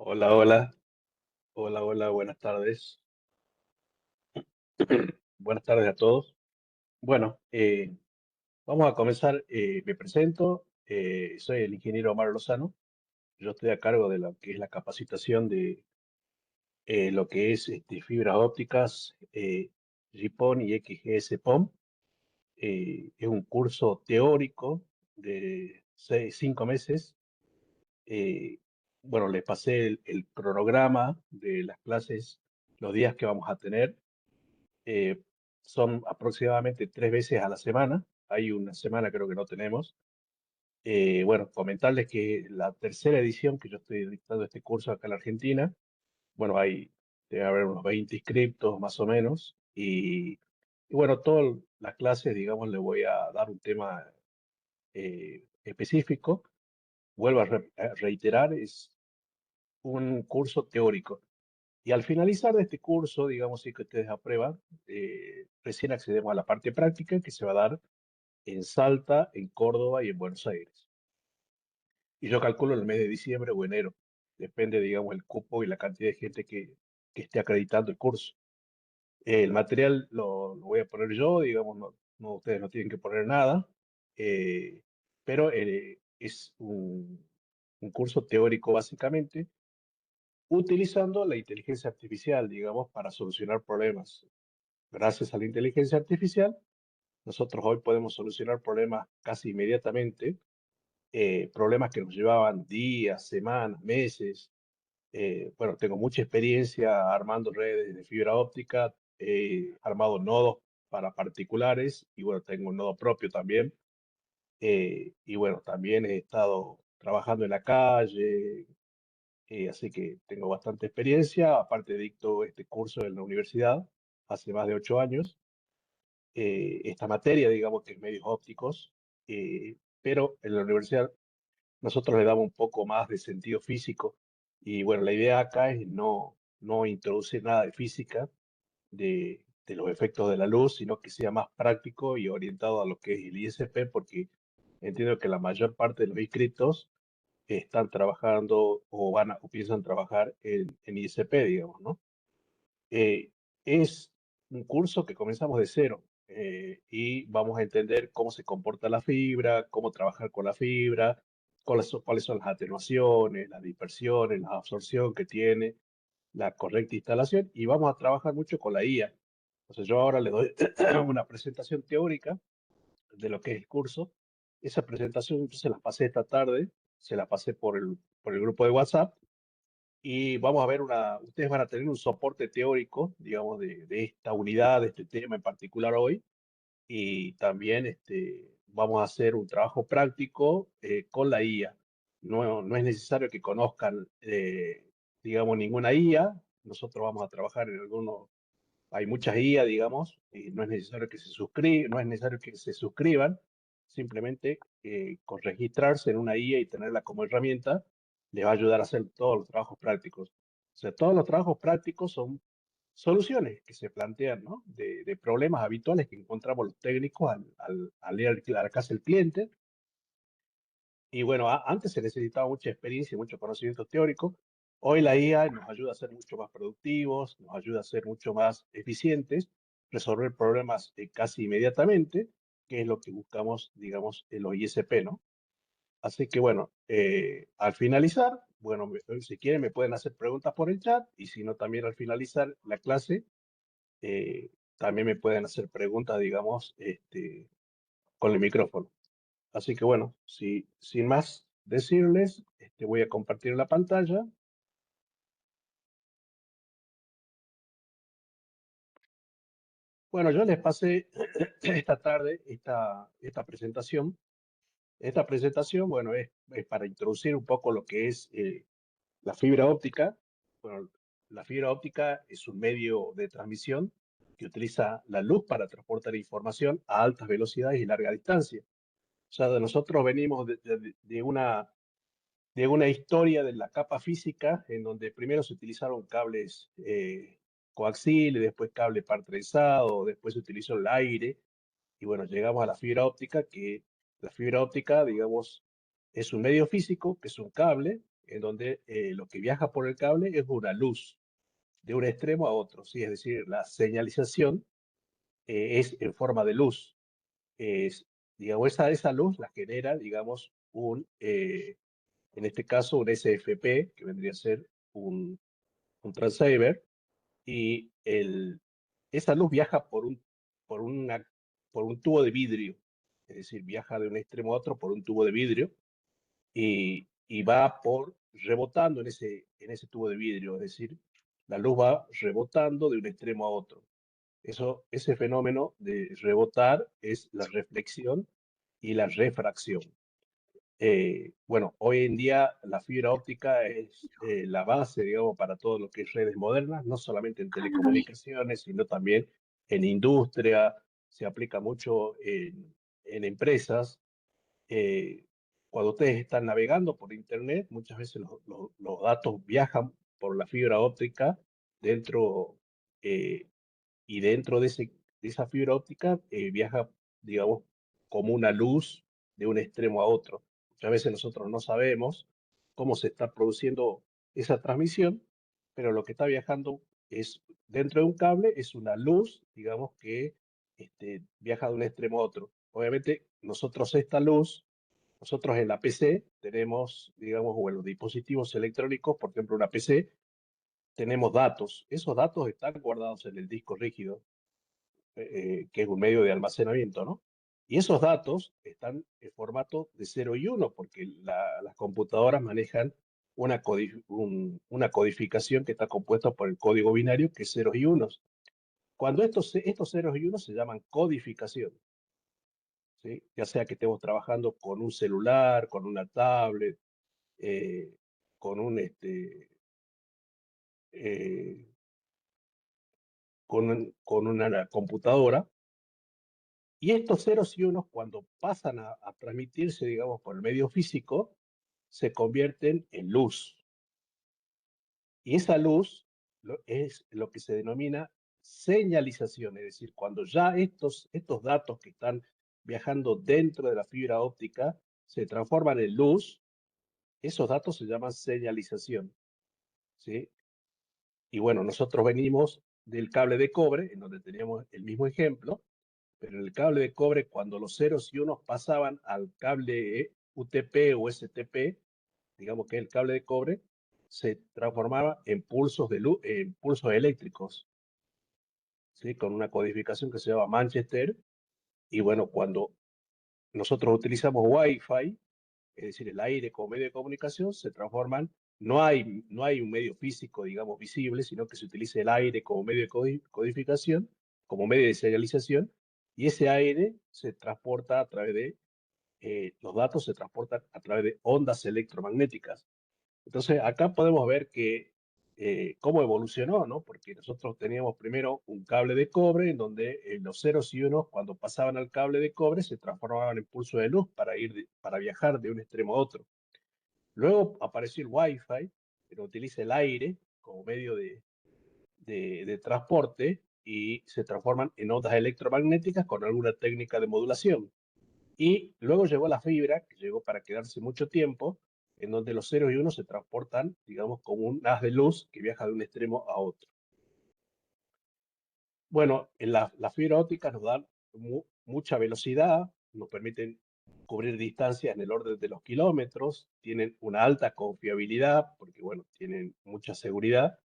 Hola, hola, hola, hola, buenas tardes. Buenas tardes a todos. Bueno, vamos a comenzar. Me presento, soy el ingeniero Omar Lozano. Yo estoy a cargo de lo que es la capacitación de lo que es fibras ópticas, GPON y XGS-PON. Es un curso teórico de 5 meses. Eh, bueno, les pasé el cronograma de las clases, los días que vamos a tener. eh, Son aproximadamente 3 veces a la semana. Hay una semana creo que no tenemos. Bueno, comentarles que la tercera edición que yo estoy dictando este curso acá en la Argentina, bueno, debe haber unos 20 inscriptos más o menos. Y bueno, todas las clases, digamos, le voy a dar un tema específico. Vuelvo a reiterar, es un curso teórico. Y al finalizar de este curso, digamos, si que ustedes aprueban, recién accedemos a la parte práctica que se va a dar en Salta, en Córdoba y en Buenos Aires. Y yo calculo en el mes de diciembre o enero. Depende, digamos, el cupo y la cantidad de gente que esté acreditando el curso. El material lo voy a poner yo, digamos, ustedes no tienen que poner nada, eh, pero es un curso teórico básicamente, utilizando la inteligencia artificial, digamos, para solucionar problemas. Gracias a la inteligencia artificial, nosotros hoy podemos solucionar problemas casi inmediatamente, problemas que nos llevaban días, semanas, meses. Bueno, tengo mucha experiencia armando redes de fibra óptica, he armado nodos para particulares y bueno, tengo un nodo propio también. Y bueno, también he estado trabajando en la calle, así que tengo bastante experiencia. Aparte, dicto este curso en la universidad hace más de 8 años. Esta materia, digamos que es medios ópticos, pero en la universidad nosotros le damos un poco más de sentido físico. Y bueno, la idea acá es no introducir nada de física, de los efectos de la luz, sino que sea más práctico y orientado a lo que es el ISP, porque entiendo que la mayor parte de los inscritos están trabajando o piensan trabajar en ISP, digamos, ¿no? Eh, es un curso que comenzamos de cero, y vamos a entender cómo se comporta la fibra, cómo trabajar con la fibra, cuáles son las atenuaciones, las dispersiones, la absorción que tiene, la correcta instalación, y vamos a trabajar mucho con la IA. Entonces yo ahora le doy una presentación teórica de lo que es el curso. Esa presentación yo se la pasé esta tarde, se la pasé por el grupo de WhatsApp, y vamos a ver ustedes van a tener un soporte teórico, digamos, de esta unidad, de este tema en particular hoy, y también vamos a hacer un trabajo práctico con la IA. No es necesario que conozcan, digamos, ninguna IA. Nosotros vamos a trabajar en algunos, hay muchas IA, digamos, y no es necesario que no es necesario que se suscriban. Simplemente con registrarse en una IA y tenerla como herramienta les va a ayudar a hacer todos los trabajos prácticos. O sea, todos los trabajos prácticos son soluciones que se plantean, ¿no? De problemas habituales que encontramos los técnicos al ir a la casa del cliente. Y bueno, antes se necesitaba mucha experiencia y mucho conocimiento teórico. Hoy la IA nos ayuda a ser mucho más productivos, nos ayuda a ser mucho más eficientes, resolver problemas casi inmediatamente, que es lo que buscamos, digamos, en los ISP, ¿no? Así que bueno, al finalizar, bueno, si quieren me pueden hacer preguntas por el chat, y si no, también al finalizar la clase, eh, también me pueden hacer preguntas, digamos, con el micrófono. Así que bueno, sin más decirles, voy a compartir la pantalla. Bueno, yo les pasé esta tarde esta presentación. Esta presentación, bueno, es para introducir un poco lo que es la fibra óptica. Bueno, la fibra óptica es un medio de transmisión que utiliza la luz para transportar información a altas velocidades y larga distancia. O sea, nosotros venimos de una historia de la capa física, en donde primero se utilizaron cables coaxiales, después cable par trenzado, después se utilizó el aire, y bueno, llegamos a la fibra óptica, que la fibra óptica, digamos, es un medio físico, que es un cable, en donde lo que viaja por el cable es una luz de un extremo a otro, ¿sí? Es decir, la señalización es en forma de luz. Es, digamos, esa luz la genera, digamos, en este caso, un SFP, que vendría a ser un transceiver, y esa luz viaja por, una, por un tubo de vidrio, es decir, viaja de un extremo a otro por un tubo de vidrio y va rebotando en ese tubo de vidrio, es decir, la luz va rebotando de un extremo a otro. Ese fenómeno de rebotar es la reflexión y la refracción. Bueno, hoy en día la fibra óptica es la base, digamos, para todo lo que es redes modernas, no solamente en telecomunicaciones, sino también en industria, se aplica mucho en empresas. Eh, Cuando ustedes están navegando por Internet, muchas veces los datos viajan por la fibra óptica dentro, eh, y dentro de esa fibra óptica viaja, digamos, como una luz de un extremo a otro. Muchas veces nosotros no sabemos cómo se está produciendo esa transmisión, pero lo que está viajando es dentro de un cable, es una luz, digamos, que viaja de un extremo a otro. Obviamente, nosotros en la PC tenemos, digamos, o en los dispositivos electrónicos, por ejemplo, una PC, tenemos datos. Esos datos están guardados en el disco rígido, que es un medio de almacenamiento, ¿no? Y esos datos están en formato de 0 y 1, porque las computadoras manejan una codificación que está compuesta por el código binario, que es ceros y unos. Cuando estos ceros y unos se llaman codificación, ¿sí? Ya sea que estemos trabajando con un celular, con una tablet, eh, con eh, con una computadora. Y estos ceros y unos, cuando pasan a transmitirse, digamos, por el medio físico, se convierten en luz. Y esa luz es lo que se denomina señalización, es decir, cuando ya estos datos que están viajando dentro de la fibra óptica se transforman en luz, esos datos se llaman señalización, ¿sí? Y bueno, nosotros venimos del cable de cobre, en donde teníamos el mismo ejemplo, pero en el cable de cobre, cuando los ceros y unos pasaban al cable UTP o STP, digamos que el cable de cobre, se transformaba en pulsos de luz, en pulsos eléctricos, ¿sí? Con una codificación que se llama Manchester. Y bueno, cuando nosotros utilizamos Wi-Fi, es decir, el aire como medio de comunicación, se transforman, no hay un medio físico, digamos, visible, sino que se utiliza el aire como medio de codificación, como medio de serialización, y ese aire se transporta a través de, los datos se transportan a través de ondas electromagnéticas. Entonces, acá podemos ver que cómo evolucionó, ¿no? Porque nosotros teníamos primero un cable de cobre en donde los ceros y unos, cuando pasaban al cable de cobre, se transformaban en pulso de luz para viajar de un extremo a otro. Luego apareció el Wi-Fi, que utiliza el aire como medio de transporte y se transforman en ondas electromagnéticas con alguna técnica de modulación. Y luego llegó la fibra, que llegó para quedarse mucho tiempo, en donde los ceros y unos se transportan, digamos, como un haz de luz que viaja de un extremo a otro. Bueno, la fibra óptica nos da mucha velocidad, nos permiten cubrir distancias en el orden de los kilómetros, tienen una alta confiabilidad, porque, bueno, tienen mucha seguridad,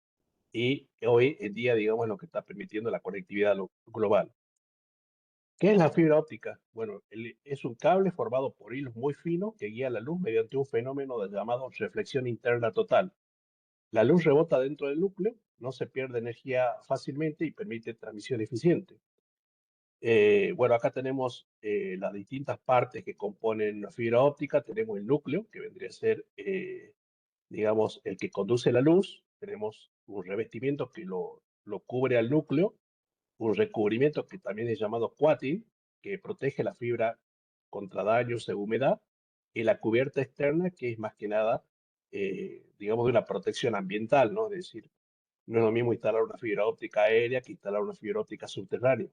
y hoy en día, digamos, es lo que está permitiendo la conectividad global. ¿Qué es la fibra óptica? Bueno, es un cable formado por hilos muy finos que guía la luz mediante un fenómeno llamado reflexión interna total. La luz rebota dentro del núcleo, no se pierde energía fácilmente y permite transmisión eficiente. Bueno, acá tenemos las distintas partes que componen la fibra óptica. Tenemos el núcleo, que vendría a ser, digamos, el que conduce la luz. Tenemos un revestimiento que lo cubre al núcleo, un recubrimiento que también es llamado coating, que protege la fibra contra daños de humedad, y la cubierta externa, que es más que nada, digamos, de una protección ambiental, ¿no? Es decir, no es lo mismo instalar una fibra óptica aérea que instalar una fibra óptica subterránea.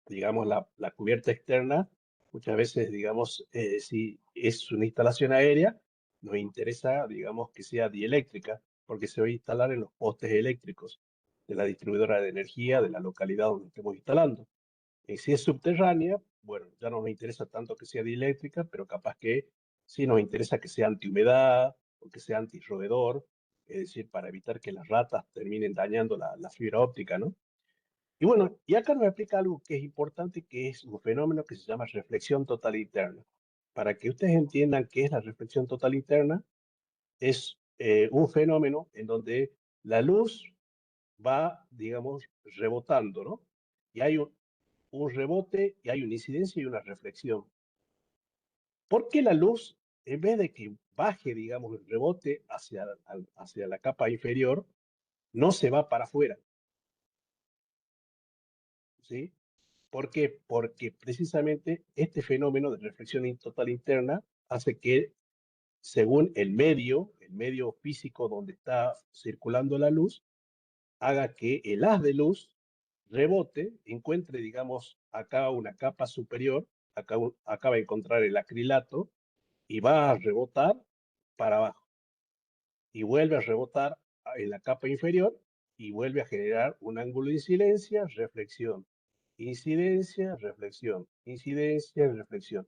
Digamos, la cubierta externa, muchas veces, digamos, si es una instalación aérea, nos interesa, digamos, que sea dieléctrica, porque se va a instalar en los postes eléctricos de la distribuidora de energía de la localidad donde estemos instalando. Si es subterránea, bueno, ya no nos interesa tanto que sea dieléctrica, pero capaz que sí nos interesa que sea antihumedad o que sea antirroedor, es decir, para evitar que las ratas terminen dañando la fibra óptica, ¿no? Y bueno, y acá nos explica algo que es importante, que es un fenómeno que se llama reflexión total interna. Para que ustedes entiendan qué es la reflexión total interna, es un fenómeno en donde la luz va, digamos, rebotando, ¿no? Y hay un rebote y hay una incidencia y una reflexión. ¿Por qué la luz, en vez de que baje, digamos, el rebote hacia la capa inferior, no se va para afuera? ¿Sí? ¿Por qué? Porque precisamente este fenómeno de reflexión total interna hace que, según el medio físico donde está circulando la luz, haga que el haz de luz rebote, encuentre, digamos, acá una capa superior, acá va a encontrar el acrilato y va a rebotar para abajo y vuelve a rebotar en la capa inferior y vuelve a generar un ángulo de incidencia, reflexión, incidencia, reflexión, incidencia, reflexión.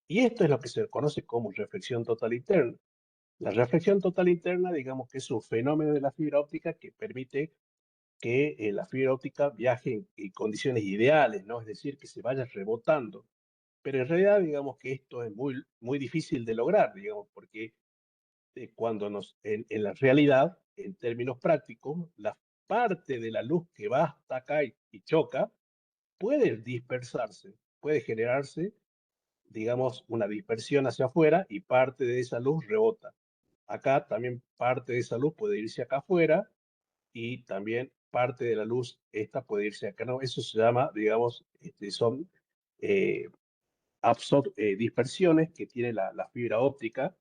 Y esto es lo que se conoce como reflexión total interna. La reflexión total interna, digamos que es un fenómeno de la fibra óptica que permite que la fibra óptica viaje en condiciones ideales, ¿no? Es decir, que se vaya rebotando. Pero en realidad, digamos que esto es muy, muy difícil de lograr, digamos, porque cuando en la realidad, en términos prácticos, la parte de la luz que va hasta acá y choca puede dispersarse, puede generarse, digamos, una dispersión hacia afuera y parte de esa luz rebota. Acá también parte de esa luz puede irse acá afuera y también parte de la luz, esta puede irse acá, ¿no? Eso se llama, digamos, son eh, dispersiones que tiene la fibra óptica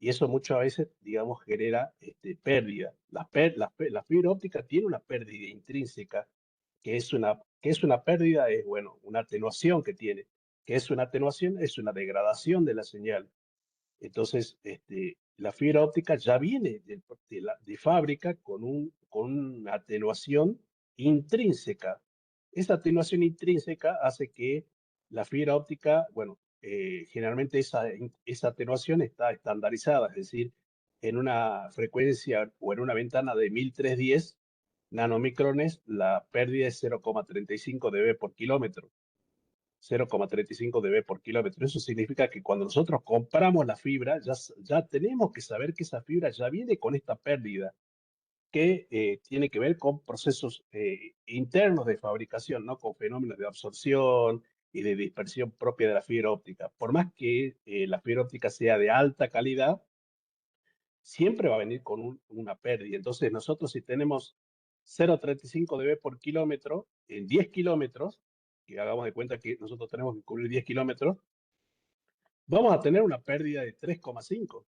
y eso muchas veces, digamos, genera pérdida. La fibra óptica tiene una pérdida intrínseca, que es una pérdida, es, bueno, una atenuación que tiene, que es una atenuación, es una degradación de la señal. Entonces, la fibra óptica ya viene de fábrica con una atenuación intrínseca. Esa atenuación intrínseca hace que la fibra óptica, bueno, generalmente esa atenuación está estandarizada, es decir, en una frecuencia o en una ventana de 1310 nanomicrones, la pérdida es 0,35 dB por kilómetro. 0,35 dB por kilómetro. Eso significa que cuando nosotros compramos la fibra, ya tenemos que saber que esa fibra ya viene con esta pérdida, que tiene que ver con procesos internos de fabricación, ¿no? Con fenómenos de absorción y de dispersión propia de la fibra óptica. Por más que la fibra óptica sea de alta calidad, siempre va a venir con una pérdida. Entonces, nosotros si tenemos 0,35 dB por kilómetro en 10 kilómetros, que hagamos de cuenta que nosotros tenemos que cubrir 10 kilómetros, vamos a tener una pérdida de 3,5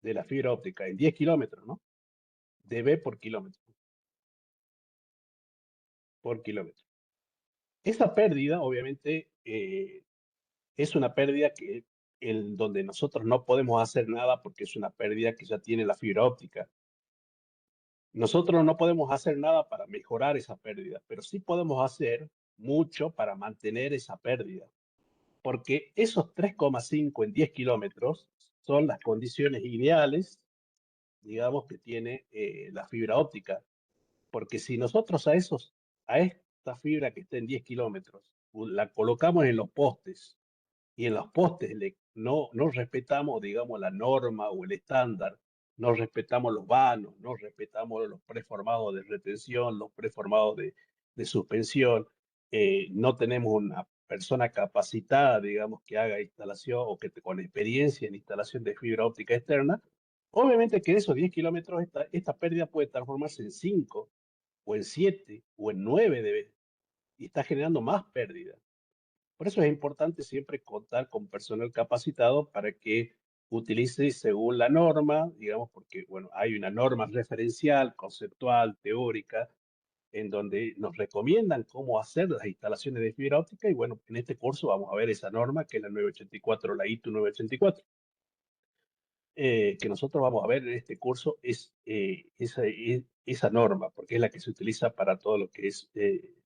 de la fibra óptica en 10 kilómetros, ¿no? dB por kilómetro, por kilómetro. Esa pérdida, obviamente, es una pérdida en donde nosotros no podemos hacer nada porque es una pérdida que ya tiene la fibra óptica. Nosotros no podemos hacer nada para mejorar esa pérdida, pero sí podemos hacer mucho para mantener esa pérdida, porque esos 3,5 en 10 kilómetros son las condiciones ideales, digamos, que tiene la fibra óptica, porque si nosotros a esta fibra que está en 10 kilómetros, la colocamos en los postes y en los postes no respetamos, digamos, la norma o el estándar, no respetamos los vanos, no respetamos los preformados de retención, los preformados de suspensión, no tenemos una persona capacitada, digamos, que haga instalación o que con experiencia en instalación de fibra óptica externa, obviamente que de esos 10 kilómetros esta pérdida puede transformarse en 5 o en 7 o en 9 dB y está generando más pérdida. Por eso es importante siempre contar con personal capacitado para que utilice según la norma, digamos, porque, bueno, hay una norma referencial, conceptual, teórica, en donde nos recomiendan cómo hacer las instalaciones de fibra óptica y, bueno, en este curso vamos a ver esa norma que es la 984, la ITU 984. que nosotros vamos a ver en este curso es esa norma, porque es la que se utiliza para todo lo que es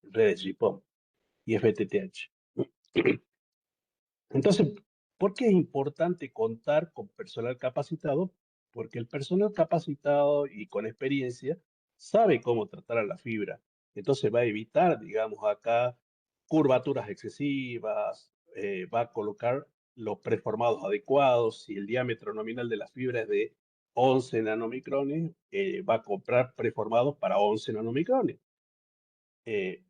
redes GPON y FTTH. Entonces, ¿por qué es importante contar con personal capacitado? Porque el personal capacitado y con experiencia sabe cómo tratar a la fibra. Entonces va a evitar, digamos, acá curvaturas excesivas, va a colocar los preformados adecuados. Si el diámetro nominal de la fibra es de 11 nanomicrones, va a comprar preformados para 11 nanomicrones. Eh,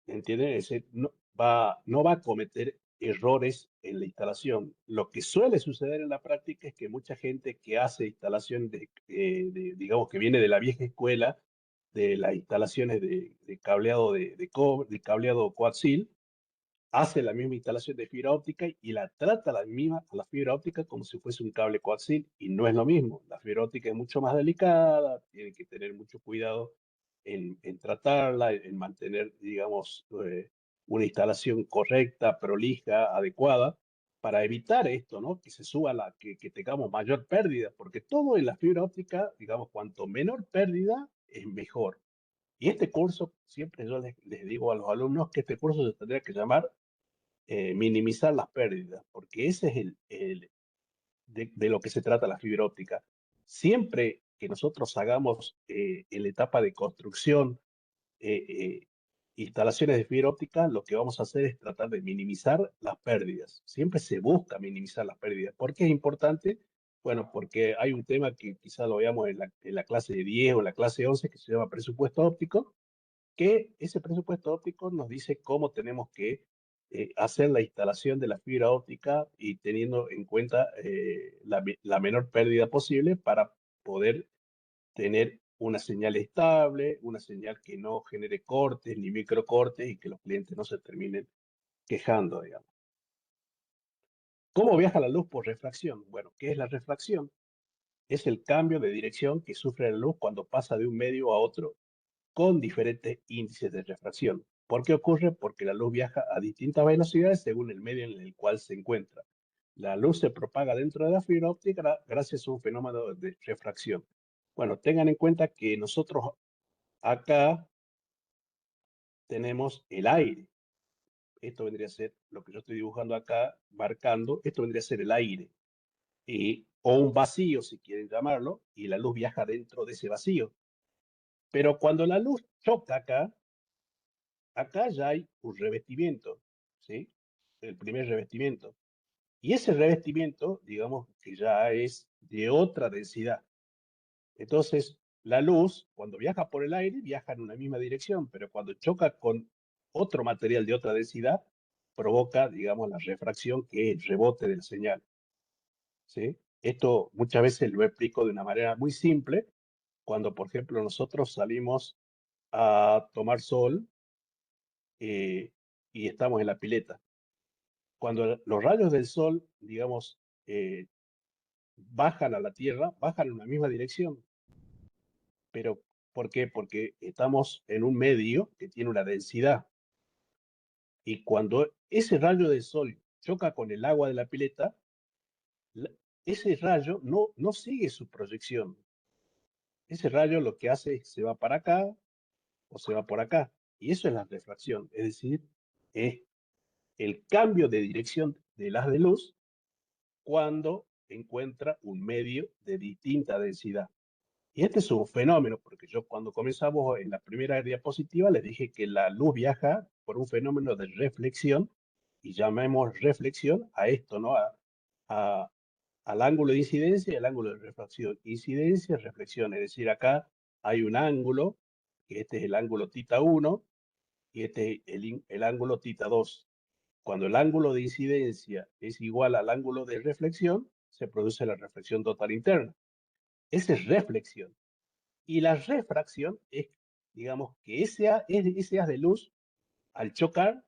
¿Entienden? No va a cometer errores en la instalación. Lo que suele suceder en la práctica es que mucha gente que hace instalación digamos, que viene de la vieja escuela, de las instalaciones de cableado de cobre, de cableado coaxil, hace la misma instalación de fibra óptica y la trata a la fibra óptica como si fuese un cable coaxil, y no es lo mismo. La fibra óptica es mucho más delicada, tiene que tener mucho cuidado en tratarla, en mantener, digamos, una instalación correcta, prolija, adecuada, para evitar esto, ¿no? Que se suba que tengamos mayor pérdida, porque todo en la fibra óptica, digamos, cuanto menor pérdida, es mejor. Y este curso, siempre yo les digo a los alumnos que este curso se tendría que llamar minimizar las pérdidas, porque ese es de lo que se trata la fibra óptica. Siempre que nosotros hagamos en la etapa de construcción eh, eh, instalaciones de fibra óptica, lo que vamos a hacer es tratar de minimizar las pérdidas. Siempre se busca minimizar las pérdidas. ¿Por qué es importante? Bueno, porque hay un tema que quizá lo veamos en la clase de 10 o en la clase 11 que se llama presupuesto óptico, que ese presupuesto óptico nos dice cómo tenemos que hacer la instalación de la fibra óptica y teniendo en cuenta la menor pérdida posible para poder tener una señal estable, una señal que no genere cortes ni microcortes y que los clientes no se terminen quejando, digamos. ¿Cómo viaja la luz por refracción? Bueno, ¿qué es la refracción? Es el cambio de dirección que sufre la luz cuando pasa de un medio a otro con diferentes índices de refracción. ¿Por qué ocurre? Porque la luz viaja a distintas velocidades según el medio en el cual se encuentra. La luz se propaga dentro de la fibra óptica gracias a un fenómeno de refracción. Bueno, tengan en cuenta que nosotros acá tenemos el aire. Esto vendría a ser lo que yo estoy dibujando acá, marcando. Esto vendría a ser el aire. O un vacío, si quieren llamarlo, y la luz viaja dentro de ese vacío. Pero cuando la luz choca acá ya hay un revestimiento, ¿sí? El primer revestimiento. Y ese revestimiento, digamos que ya es de otra densidad. Entonces, la luz, cuando viaja por el aire, viaja en una misma dirección, pero cuando choca con otro material de otra densidad, provoca, digamos, la refracción, que es el rebote de la señal, ¿sí? Esto muchas veces lo explico de una manera muy simple, cuando, por ejemplo, nosotros salimos a tomar sol eh, y estamos en la pileta. Cuando los rayos del sol, digamos, bajan a la Tierra, bajan en una misma dirección. Pero, ¿por qué? Porque estamos en un medio que tiene una densidad. Y cuando ese rayo del sol choca con el agua de la pileta, la- ese rayo no sigue su proyección. Ese rayo lo que hace es se va para acá o se va por acá. Y eso es la refracción. Es decir, es el cambio de dirección del haz de luz cuando encuentra un medio de distinta densidad. Y este es un fenómeno, porque yo cuando comenzamos en la primera diapositiva les dije que la luz viaja por un fenómeno de reflexión, y llamemos reflexión a esto, ¿no? A- al ángulo de incidencia y al ángulo de refracción. Incidencia, reflexión, es decir, acá hay un ángulo, que este es el ángulo tita 1 y este es el ángulo tita 2. Cuando el ángulo de incidencia es igual al ángulo de reflexión, se produce la reflexión total interna. Esa es reflexión. Y la refracción es, digamos, que ese haz de luz, al chocar,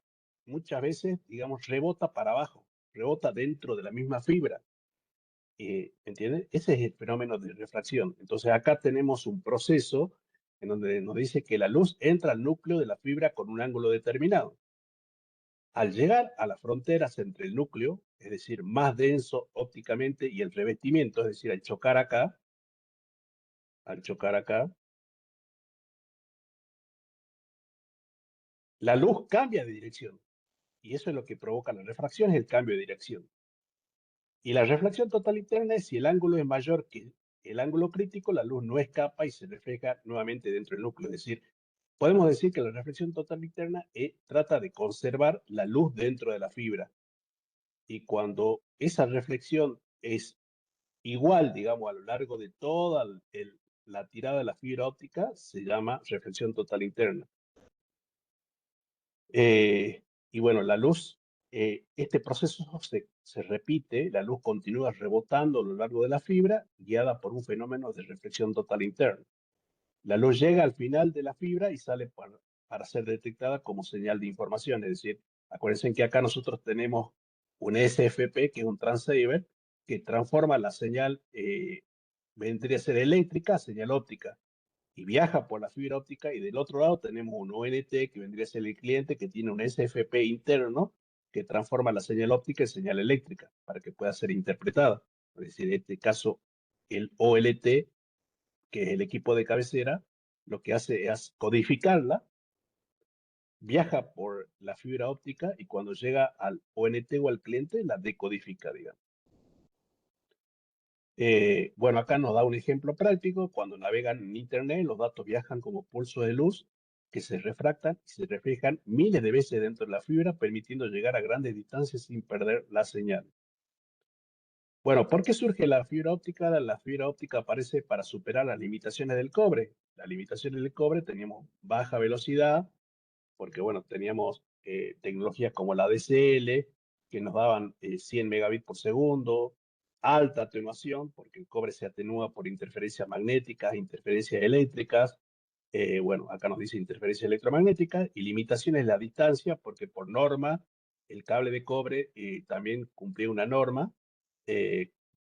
muchas veces, digamos, rebota para abajo, rebota dentro de la misma fibra. ¿Entiendes? Ese es el fenómeno de refracción. Entonces acá tenemos un proceso en donde nos dice que la luz entra al núcleo de la fibra con un ángulo determinado. Al llegar a las fronteras entre el núcleo es decir, más denso ópticamente, y el revestimiento, es decir, al chocar acá, la luz cambia de dirección. Y eso es lo que provoca la refracción, es el cambio de dirección. Y la reflexión total interna es si el ángulo es mayor que el ángulo crítico, la luz no escapa y se refleja nuevamente dentro del núcleo. Es decir, podemos decir que la reflexión total interna trata de conservar la luz dentro de la fibra. Y cuando esa reflexión es igual, digamos, a lo largo de toda la tirada de la fibra óptica, se llama reflexión total interna. Y bueno, la luz, este proceso se repite, la luz continúa rebotando a lo largo de la fibra, guiada por un fenómeno de reflexión total interna. La luz llega al final de la fibra y sale para ser detectada como señal de información. Es decir, acuérdense que acá nosotros tenemos un SFP, que es un transceiver, que transforma la señal, vendría a ser eléctrica, a señal óptica, y viaja por la fibra óptica, y del otro lado tenemos un ONT, que vendría a ser el cliente, que tiene un SFP interno que transforma la señal óptica en señal eléctrica para que pueda ser interpretada. Es decir, en este caso, el OLT, que es el equipo de cabecera, lo que hace es codificarla, viaja por la fibra óptica y cuando llega al ONT o al cliente la decodifica, digamos. Bueno, acá nos da un ejemplo práctico. Cuando navegan en Internet, los datos viajan como pulsos de luz que se refractan y se reflejan miles de veces dentro de la fibra, permitiendo llegar a grandes distancias sin perder la señal. Bueno, ¿por qué surge la fibra óptica? La fibra óptica aparece para superar las limitaciones del cobre. Las limitaciones del cobre, teníamos baja velocidad, porque bueno, teníamos tecnologías como la DSL, que nos daban 100 megabits por segundo, alta atenuación, porque el cobre se atenúa por interferencias magnéticas, interferencias eléctricas, bueno, acá nos dice interferencia electromagnética, y limitaciones en la distancia, porque por norma el cable de cobre también cumplía una norma,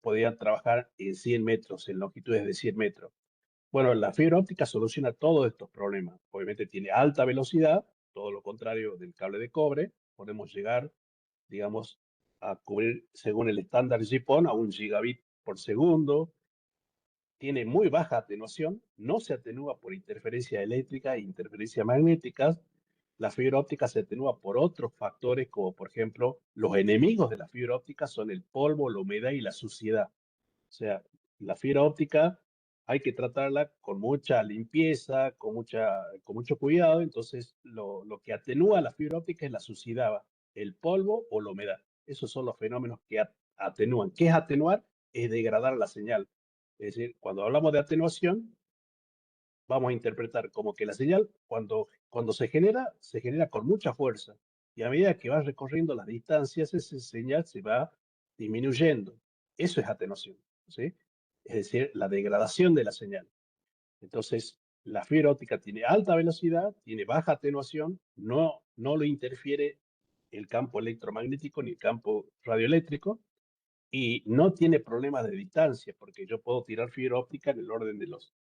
podían trabajar en 100 metros, en longitudes de 100 metros. Bueno, la fibra óptica soluciona todos estos problemas. Obviamente tiene alta velocidad, todo lo contrario del cable de cobre. Podemos llegar, digamos, a cubrir, según el estándar GPON, a 1 gigabit por segundo. Tiene muy baja atenuación, no se atenúa por interferencia eléctrica e interferencias magnéticas. La fibra óptica se atenúa por otros factores, como por ejemplo, los enemigos de la fibra óptica son el polvo, la humedad y la suciedad. O sea, la fibra óptica hay que tratarla con mucha limpieza, con mucho cuidado. Entonces, lo que atenúa la fibra óptica es la suciedad, el polvo o la humedad. Esos son los fenómenos que atenúan. ¿Qué es atenuar? Es degradar la señal. Es decir, cuando hablamos de atenuación, vamos a interpretar como que la señal, cuando se genera con mucha fuerza. Y a medida que va recorriendo las distancias, esa señal se va disminuyendo. Eso es atenuación, ¿sí? Es decir, la degradación de la señal. Entonces, la fibra óptica tiene alta velocidad, tiene baja atenuación, no lo interfiere el campo electromagnético ni el campo radioeléctrico, y no tiene problemas de distancia, porque yo puedo tirar fibra óptica en el orden de los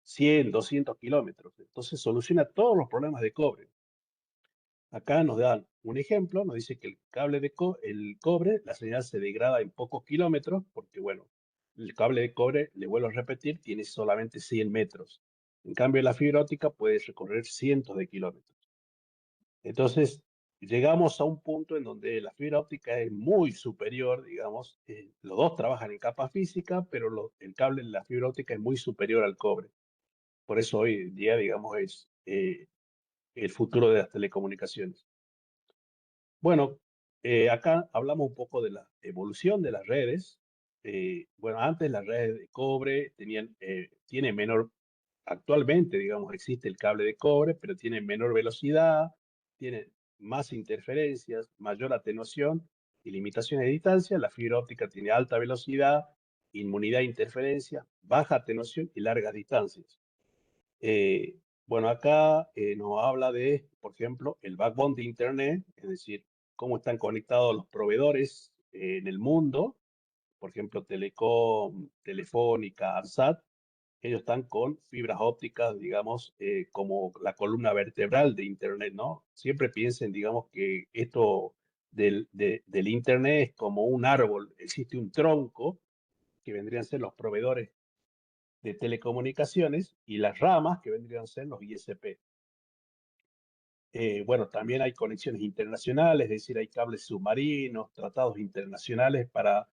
100, 200 kilómetros. Entonces soluciona todos los problemas de cobre. Acá nos dan un ejemplo, nos dice que el cable de el cobre, la señal se degrada en pocos kilómetros, porque bueno, el cable de cobre, le vuelvo a repetir, tiene solamente 100 metros. En cambio, la fibra óptica puede recorrer cientos de kilómetros. Entonces, llegamos a un punto en donde la fibra óptica es muy superior, digamos, los dos trabajan en capa física, pero el cable de la fibra óptica es muy superior al cobre. Por eso hoy en día, digamos, es el futuro de las telecomunicaciones. Bueno, acá hablamos un poco de la evolución de las redes. Bueno, antes las redes de cobre tienen menor, actualmente, digamos, existe el cable de cobre, pero tiene menor velocidad, tiene más interferencias, mayor atenuación y limitaciones de distancia. La fibra óptica tiene alta velocidad, inmunidad a interferencia, baja atenuación y largas distancias. Eh, bueno, acá nos habla de, por ejemplo, el backbone de Internet, es decir, cómo están conectados los proveedores en el mundo. Por ejemplo, Telecom, Telefónica, ARSAT, ellos están con fibras ópticas, digamos, como la columna vertebral de Internet, ¿no? Siempre piensen, digamos, que esto del Internet es como un árbol, existe un tronco que vendrían a ser los proveedores de telecomunicaciones y las ramas que vendrían a ser los ISP. Bueno, también hay conexiones internacionales, es decir, hay cables submarinos, tratados internacionales para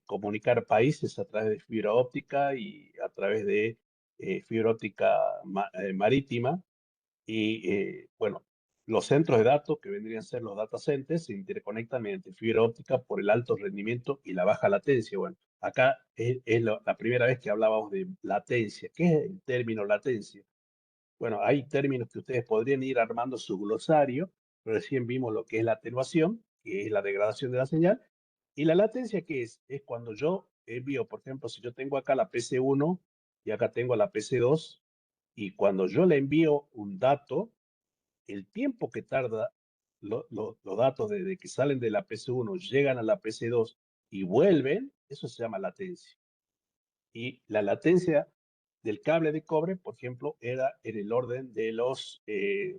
comunicar países a través de fibra óptica y a través de fibra óptica marítima. Y bueno, los centros de datos, que vendrían a ser los data centers, se interconectan mediante fibra óptica por el alto rendimiento y la baja latencia. Bueno, acá es la primera vez que hablábamos de latencia. ¿Qué es el término latencia? Bueno, hay términos que ustedes podrían ir armando su glosario. Recién vimos lo que es la atenuación, que es la degradación de la señal. Y la latencia, ¿qué es? Es cuando yo envío, por ejemplo, si yo tengo acá la PC1 y acá tengo la PC2, y cuando yo le envío un dato, el tiempo que tarda los datos desde que salen de la PC1, llegan a la PC2 y vuelven, eso se llama latencia. Y la latencia del cable de cobre, por ejemplo, era en el orden de los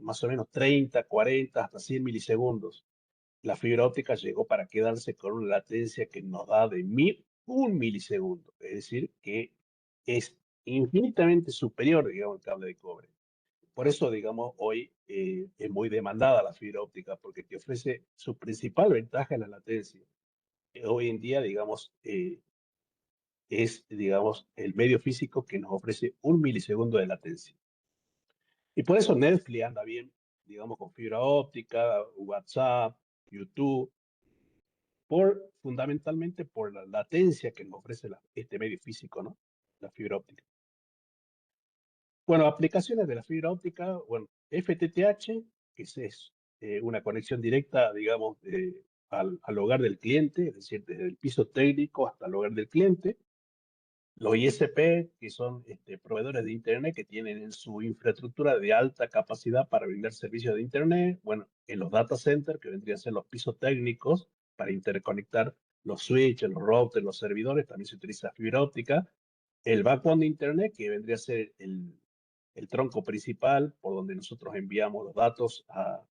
más o menos 30, 40, hasta 100 milisegundos. La fibra óptica llegó para quedarse con una latencia que nos da de un milisegundo, es decir, que es infinitamente superior, digamos, al cable de cobre. Por eso, digamos, hoy es muy demandada la fibra óptica, porque te ofrece su principal ventaja en la latencia. Hoy en día, digamos, es, digamos, el medio físico que nos ofrece un milisegundo de latencia. Y por eso Netflix anda bien, digamos, con fibra óptica, WhatsApp, YouTube, fundamentalmente por la latencia que nos ofrece este medio físico, ¿no? La fibra óptica. Bueno, aplicaciones de la fibra óptica, bueno, FTTH, que es una conexión directa, digamos, al hogar del cliente, es decir, desde el piso técnico hasta el hogar del cliente. Los ISP, que son proveedores de Internet que tienen en su infraestructura de alta capacidad para brindar servicios de Internet. Bueno, en los data centers, que vendrían a ser los pisos técnicos para interconectar los switches, los routers, los servidores, también se utiliza fibra óptica. El backbone de Internet, que vendría a ser el tronco principal por donde nosotros enviamos los datos a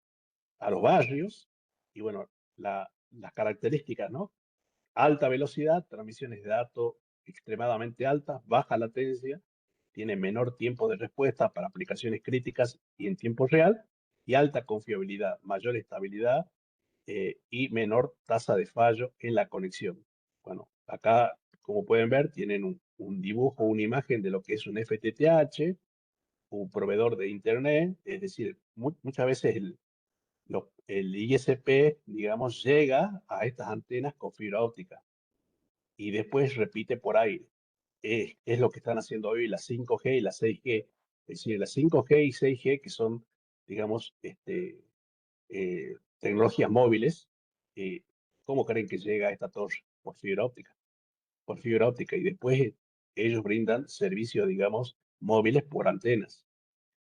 los barrios. Y bueno, las características, ¿no? Alta velocidad, transmisiones de datos extremadamente altas, baja latencia, tiene menor tiempo de respuesta para aplicaciones críticas y en tiempo real, y alta confiabilidad, mayor estabilidad y menor tasa de fallo en la conexión. Bueno, acá, como pueden ver, tienen un dibujo, una imagen de lo que es un FTTH, un proveedor de Internet, es decir, muchas veces el ISP, digamos, llega a estas antenas con fibra óptica y después repite por aire. Es lo que están haciendo hoy la 5G y la 6G. Es decir, la 5G y 6G, que son, digamos, tecnologías móviles, eh, ¿cómo creen que llega a esta torre? Por fibra óptica. Por fibra óptica. Y después ellos brindan servicios, digamos, móviles por antenas.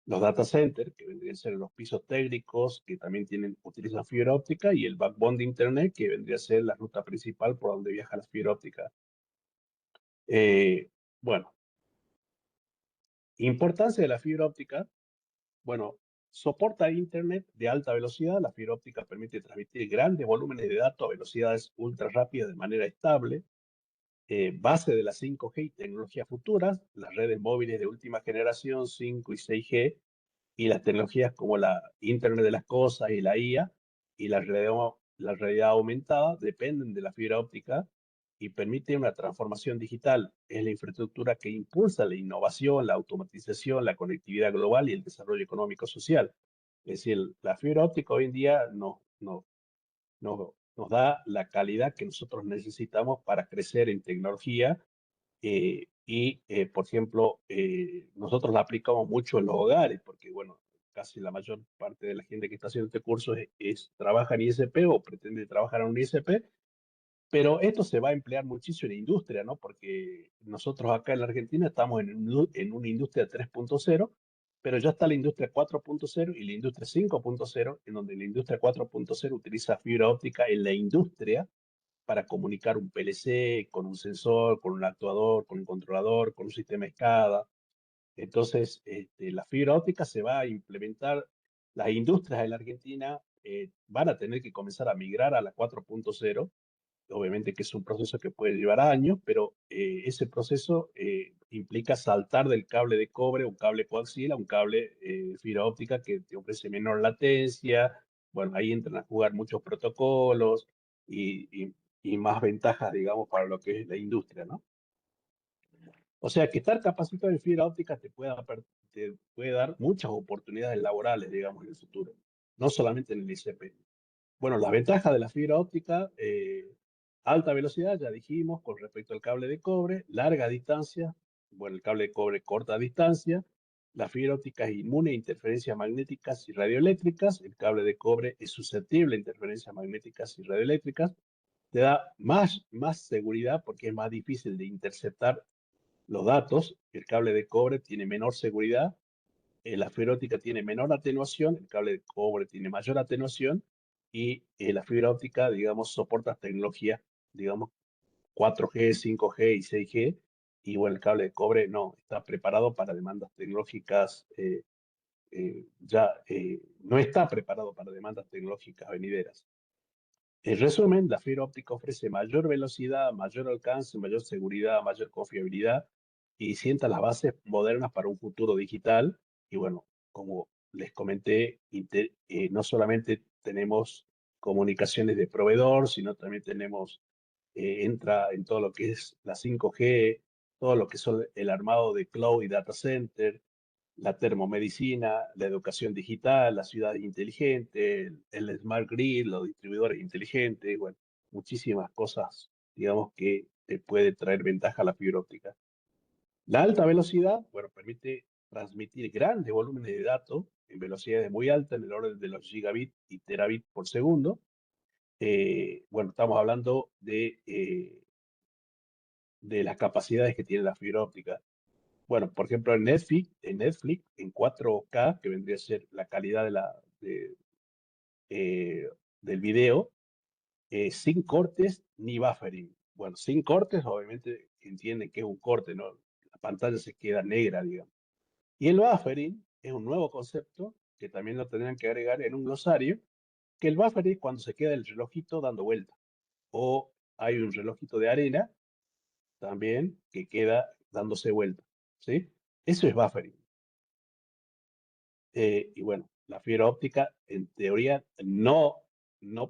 Los data centers, que vendrían a ser los pisos técnicos, que también utilizan fibra óptica, y el backbone de Internet, que vendría a ser la ruta principal por donde viaja la fibra óptica. Bueno, importancia de la fibra óptica. Bueno, soporta Internet de alta velocidad. La fibra óptica permite transmitir grandes volúmenes de datos a velocidades ultra rápidas de manera estable. Base de la 5G y tecnologías futuras, las redes móviles de última generación 5 y 6G y las tecnologías como la Internet de las Cosas y la IA y la realidad aumentada dependen de la fibra óptica y permite una transformación digital. Es la infraestructura que impulsa la innovación, la automatización, la conectividad global y el desarrollo económico-social. Es decir, la fibra óptica hoy en día nos da la calidad que nosotros necesitamos para crecer en tecnología por ejemplo, nosotros la aplicamos mucho en los hogares, porque, bueno, casi la mayor parte de la gente que está haciendo este curso trabaja en ISP o pretende trabajar en un ISP, pero esto se va a emplear muchísimo en la industria, ¿no? Porque nosotros acá en la Argentina estamos en una industria 3.0, pero ya está la industria 4.0 y la industria 5.0, en donde la industria 4.0 utiliza fibra óptica en la industria para comunicar un PLC con un sensor, con un actuador, con un controlador, con un sistema SCADA. Entonces, la fibra óptica se va a implementar. Las industrias en la Argentina van a tener que comenzar a migrar a la 4.0. Obviamente que es un proceso que puede llevar años, pero ese proceso implica saltar del cable de cobre, un cable coaxial, a un cable de fibra óptica que te ofrece menor latencia. Bueno, ahí entran a jugar muchos protocolos y más ventajas, digamos, para lo que es la industria, ¿no? O sea, que estar capacitado en fibra óptica te puede dar muchas oportunidades laborales, digamos, en el futuro, no solamente en el ICP. Bueno, las ventajas de la fibra óptica, alta velocidad, ya dijimos, con respecto al cable de cobre, larga distancia, bueno, el cable de cobre corta distancia, la fibra óptica es inmune a interferencias magnéticas y radioeléctricas, el cable de cobre es susceptible a interferencias magnéticas y radioeléctricas, te da más seguridad porque es más difícil de interceptar los datos, el cable de cobre tiene menor seguridad, la fibra óptica tiene menor atenuación, el cable de cobre tiene mayor atenuación y la fibra óptica, digamos, soporta tecnología, digamos, 4G, 5G y 6G. Y bueno, el cable de cobre no, está preparado para demandas tecnológicas, no está preparado para demandas tecnológicas venideras. En resumen, la fibra óptica ofrece mayor velocidad, mayor alcance, mayor seguridad, mayor confiabilidad y sienta las bases modernas para un futuro digital. Y bueno, como les comenté, no solamente tenemos comunicaciones de proveedor, sino también entra en todo lo que es la 5G, todo lo que son el armado de cloud y data center, la termomedicina, la educación digital, la ciudad inteligente, el smart grid, los distribuidores inteligentes, bueno, muchísimas cosas, digamos, que te puede traer ventaja a la fibra óptica. La alta velocidad, bueno, permite transmitir grandes volúmenes de datos en velocidades muy altas, en el orden de los gigabits y terabits por segundo. Bueno, estamos hablando de las capacidades que tiene la fibra óptica. Bueno, por ejemplo, en 4K, que vendría a ser la calidad eh, del video, sin cortes ni buffering. Bueno, sin cortes, obviamente entienden que es un corte, ¿no? La pantalla se queda negra, digamos. Y el buffering es un nuevo concepto que también lo tendrán que agregar en un glosario, que el buffering es cuando se queda el relojito dando vuelta. O hay un relojito de arena también que queda dándose vuelta, ¿sí? Eso es buffering. Y bueno, la fibra óptica en teoría no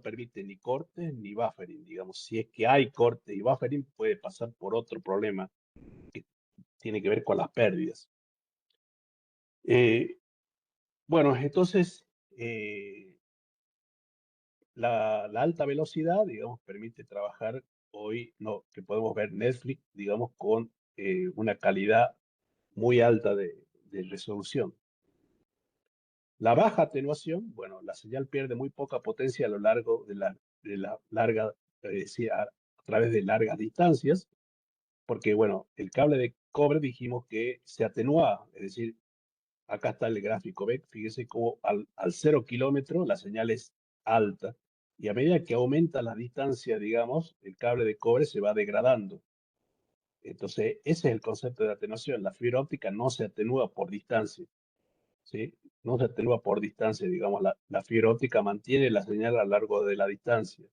permite ni cortes ni buffering. Digamos, si es que hay corte y buffering, puede pasar por otro problema que tiene que ver con las pérdidas. Eh, bueno, entonces, la alta velocidad, digamos, permite trabajar hoy, no, que podemos ver Netflix, digamos, con una calidad muy alta de resolución. La baja atenuación, bueno, la señal pierde muy poca potencia a lo largo de la larga, es decir, a través de largas distancias, porque, bueno, el cable de cobre dijimos que se atenúa, es decir, acá está el gráfico, ¿ve? Fíjese cómo al 0 kilómetro la señal es alta, y a medida que aumenta la distancia, digamos, el cable de cobre se va degradando. Entonces, ese es el concepto de atenuación. La fibra óptica no se atenúa por distancia. ¿Sí? No se atenúa por distancia, digamos, la fibra óptica mantiene la señal a lo largo de la distancia.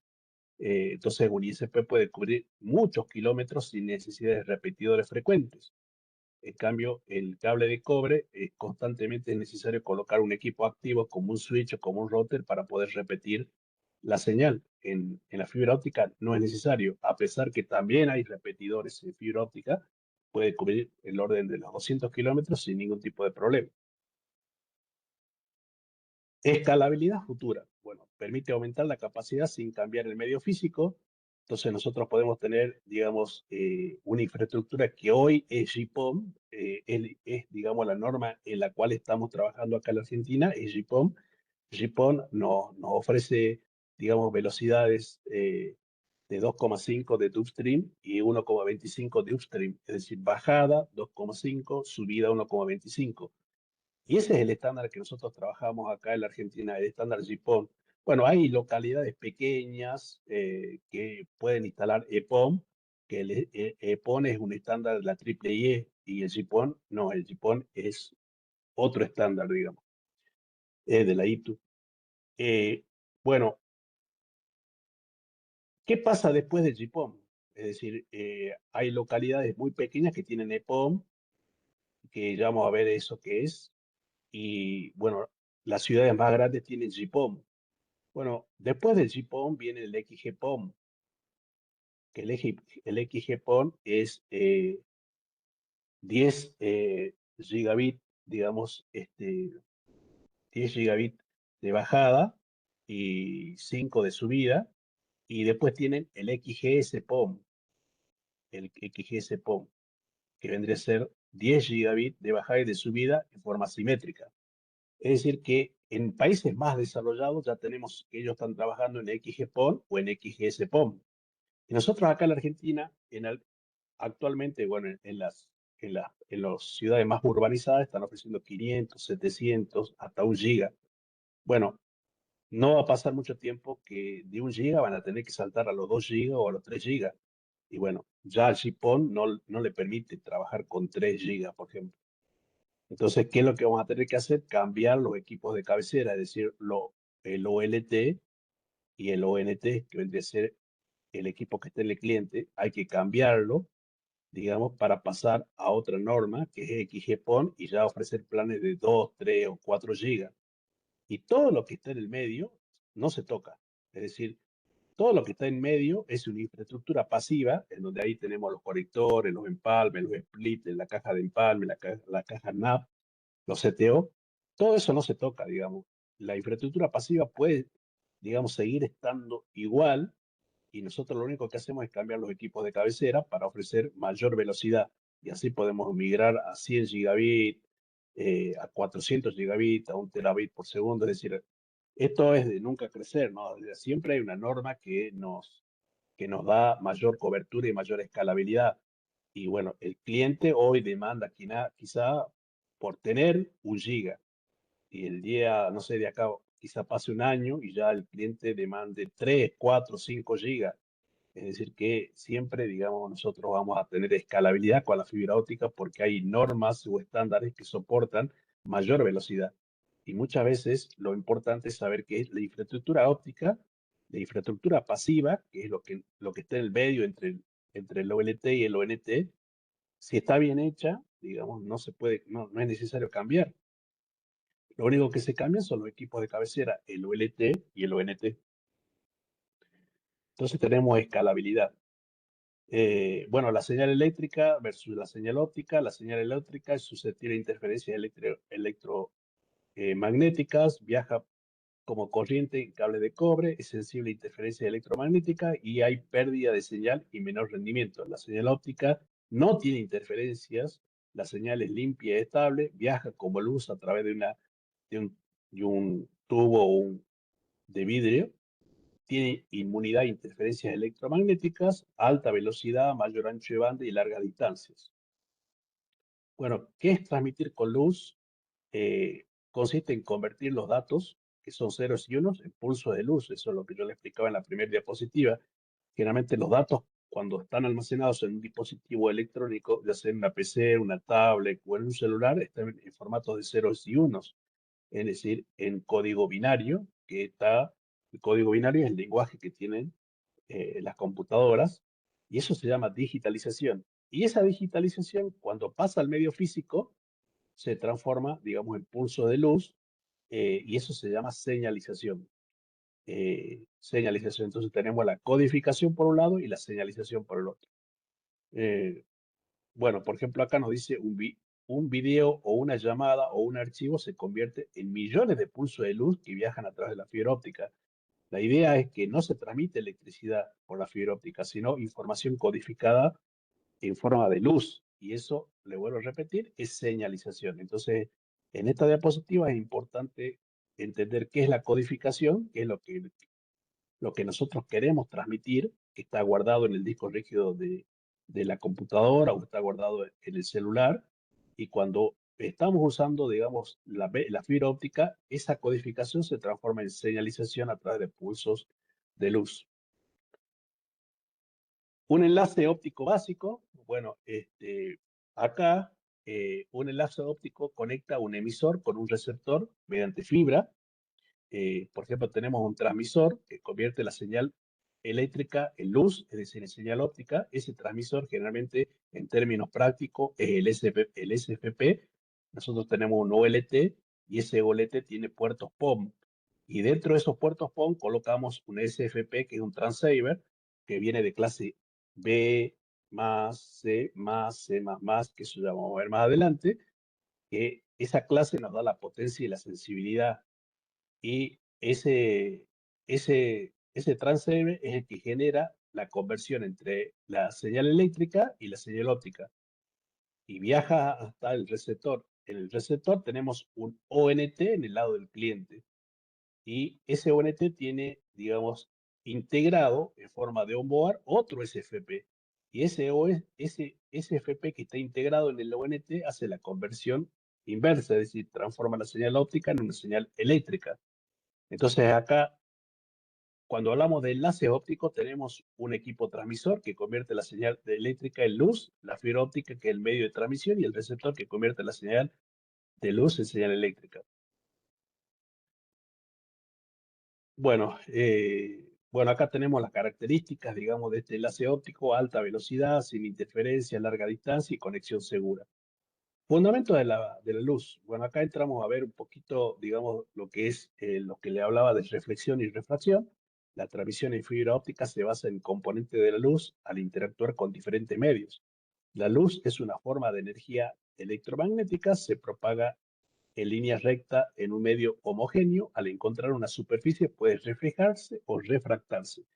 Entonces, un ISP puede cubrir muchos kilómetros sin necesidad de repetidores frecuentes. En cambio, el cable de cobre, constantemente es necesario colocar un equipo activo como un switch o como un router para poder repetir la señal. En la fibra óptica no es necesario, a pesar que también hay repetidores en fibra óptica, puede cubrir el orden de los 200 kilómetros sin ningún tipo de problema. Escalabilidad futura. Bueno, permite aumentar la capacidad sin cambiar el medio físico. Entonces nosotros podemos tener, digamos, una infraestructura que hoy es GPON, es, digamos, la norma en la cual estamos trabajando acá en la Argentina, es GPON. GPON nos ofrece, digamos, velocidades de 2,5 de upstream y 1,25 de upstream, es decir, bajada 2,5, subida 1,25. Y ese es el estándar que nosotros trabajamos acá en la Argentina, el estándar GPON. Bueno, hay localidades pequeñas que pueden instalar EPON, que el EPON es un estándar de la IEEE y el GPON no, el GPON es otro estándar, digamos, de la ITU. Bueno, ¿qué pasa después del GPON? Es decir, hay localidades muy pequeñas que tienen EPON, que ya vamos a ver eso qué es, y bueno, las ciudades más grandes tienen GPON. Bueno, después del GPON viene el XGPON, que el XGPON es 10 gigabit, digamos, 10 gigabit de bajada y 5 de subida, y después tienen el XGS-PON, el XGS-PON, que vendría a ser 10 gigabit de bajada y de subida en forma simétrica. Es decir, que en países más desarrollados ya tenemos que ellos están trabajando en XG-PON o en XGS-PON. Y nosotros acá en la Argentina, actualmente, bueno, en las ciudades más urbanizadas están ofreciendo 500, 700, hasta 1 giga. Bueno, no va a pasar mucho tiempo que de 1 giga van a tener que saltar a los 2 gigas o a los 3 gigas. Y bueno, ya el GPON no le permite trabajar con 3 gigas, por ejemplo. Entonces, ¿qué es lo que vamos a tener que hacer? Cambiar los equipos de cabecera, es decir, el OLT y el ONT, que vendría a ser el equipo que esté en el cliente, hay que cambiarlo, digamos, para pasar a otra norma, que es XGPON, y ya ofrecer planes de 2, 3 o 4 gigas. Y todo lo que está en el medio no se toca. Es decir, todo lo que está en medio es una infraestructura pasiva, en donde ahí tenemos los conectores, los empalmes, los splits, la caja de empalme, la caja NAP, los CTO. Todo eso no se toca, digamos. La infraestructura pasiva puede, digamos, seguir estando igual, y nosotros lo único que hacemos es cambiar los equipos de cabecera para ofrecer mayor velocidad, y así podemos migrar a 100 gigabit, a 400 gigabit, a 1 terabit por segundo. Es decir, esto es de nunca crecer, ¿no? Siempre hay una norma que nos da mayor cobertura y mayor escalabilidad. Y bueno, el cliente hoy demanda quizá por tener 1 giga, y el día, no sé, de acá quizá pase un año y ya el cliente demande 3, 4, 5 gigas. Es decir, que siempre, digamos, nosotros vamos a tener escalabilidad con la fibra óptica porque hay normas o estándares que soportan mayor velocidad. Y muchas veces lo importante es saber que es la infraestructura óptica, la infraestructura pasiva, que es lo que está en el medio entre el OLT y el ONT. Si está bien hecha, digamos, no es necesario cambiar. Lo único que se cambian son los equipos de cabecera, el OLT y el ONT. Entonces tenemos escalabilidad. Bueno, la señal eléctrica versus la señal óptica. La señal eléctrica es susceptible a interferencias electromagnéticas, viaja como corriente en cable de cobre, es sensible a interferencias electromagnéticas y hay pérdida de señal y menor rendimiento. La señal óptica no tiene interferencias, la señal es limpia y estable, viaja como luz a través de un, de un tubo de vidrio, tiene inmunidad a interferencias electromagnéticas, alta velocidad, mayor ancho de banda y largas distancias. Bueno, ¿qué es transmitir con luz? Consiste en convertir los datos, que son ceros y unos, en pulsos de luz. Eso es lo que yo le explicaba en la primera diapositiva. Generalmente los datos, cuando están almacenados en un dispositivo electrónico, ya sea en una PC, una tablet o en un celular, están en formatos de ceros y unos, es decir, en código binario, el código binario es el lenguaje que tienen las computadoras, y eso se llama digitalización. Y esa digitalización, cuando pasa al medio físico, se transforma, digamos, en pulso de luz, y eso se llama señalización. Señalización. Entonces tenemos la codificación por un lado y la señalización por el otro. Bueno, por ejemplo, acá nos dice un video o una llamada o un archivo se convierte en millones de pulsos de luz que viajan a través de la fibra óptica. La idea es que no se transmite electricidad por la fibra óptica, sino información codificada en forma de luz. Y eso, le vuelvo a repetir, es señalización. Entonces, en esta diapositiva es importante entender qué es la codificación, qué es lo que nosotros queremos transmitir, que está guardado en el disco rígido de la computadora o está guardado en el celular. Y cuando estamos usando, digamos, la fibra óptica, esa codificación se transforma en señalización a través de pulsos de luz. Un enlace óptico básico, bueno, acá un enlace óptico conecta un emisor con un receptor mediante fibra. por ejemplo, tenemos un transmisor que convierte la señal eléctrica en luz, es decir, en señal óptica. Ese transmisor generalmente, en términos prácticos, es el SFP. Nosotros tenemos un OLT y ese OLT tiene puertos POM. Y dentro de esos puertos POM colocamos un SFP, que es un transceiver, que viene de clase B más, C más, C más, que eso ya vamos a ver más adelante, que esa clase nos da la potencia y la sensibilidad. Y ese transceiver es el que genera la conversión entre la señal eléctrica y la señal óptica y viaja hasta el receptor. En el receptor tenemos un ONT en el lado del cliente y ese ONT tiene, digamos, integrado en forma de onboard otro SFP. Y ese SFP que está integrado en el ONT hace la conversión inversa, es decir, transforma la señal óptica en una señal eléctrica. Entonces acá, cuando hablamos de enlaces ópticos, tenemos un equipo transmisor que convierte la señal eléctrica en luz, la fibra óptica que es el medio de transmisión y el receptor que convierte la señal de luz en señal eléctrica. Bueno, acá tenemos las características, digamos, de este enlace óptico: alta velocidad, sin interferencia, larga distancia y conexión segura. Fundamentos de la luz. Bueno, acá entramos a ver un poquito, digamos, lo que es lo que le hablaba de reflexión y refracción. La transmisión en fibra óptica se basa en componentes de la luz al interactuar con diferentes medios. La luz es una forma de energía electromagnética, se propaga en línea recta en un medio homogéneo. Al encontrar una superficie puede reflejarse o refractarse.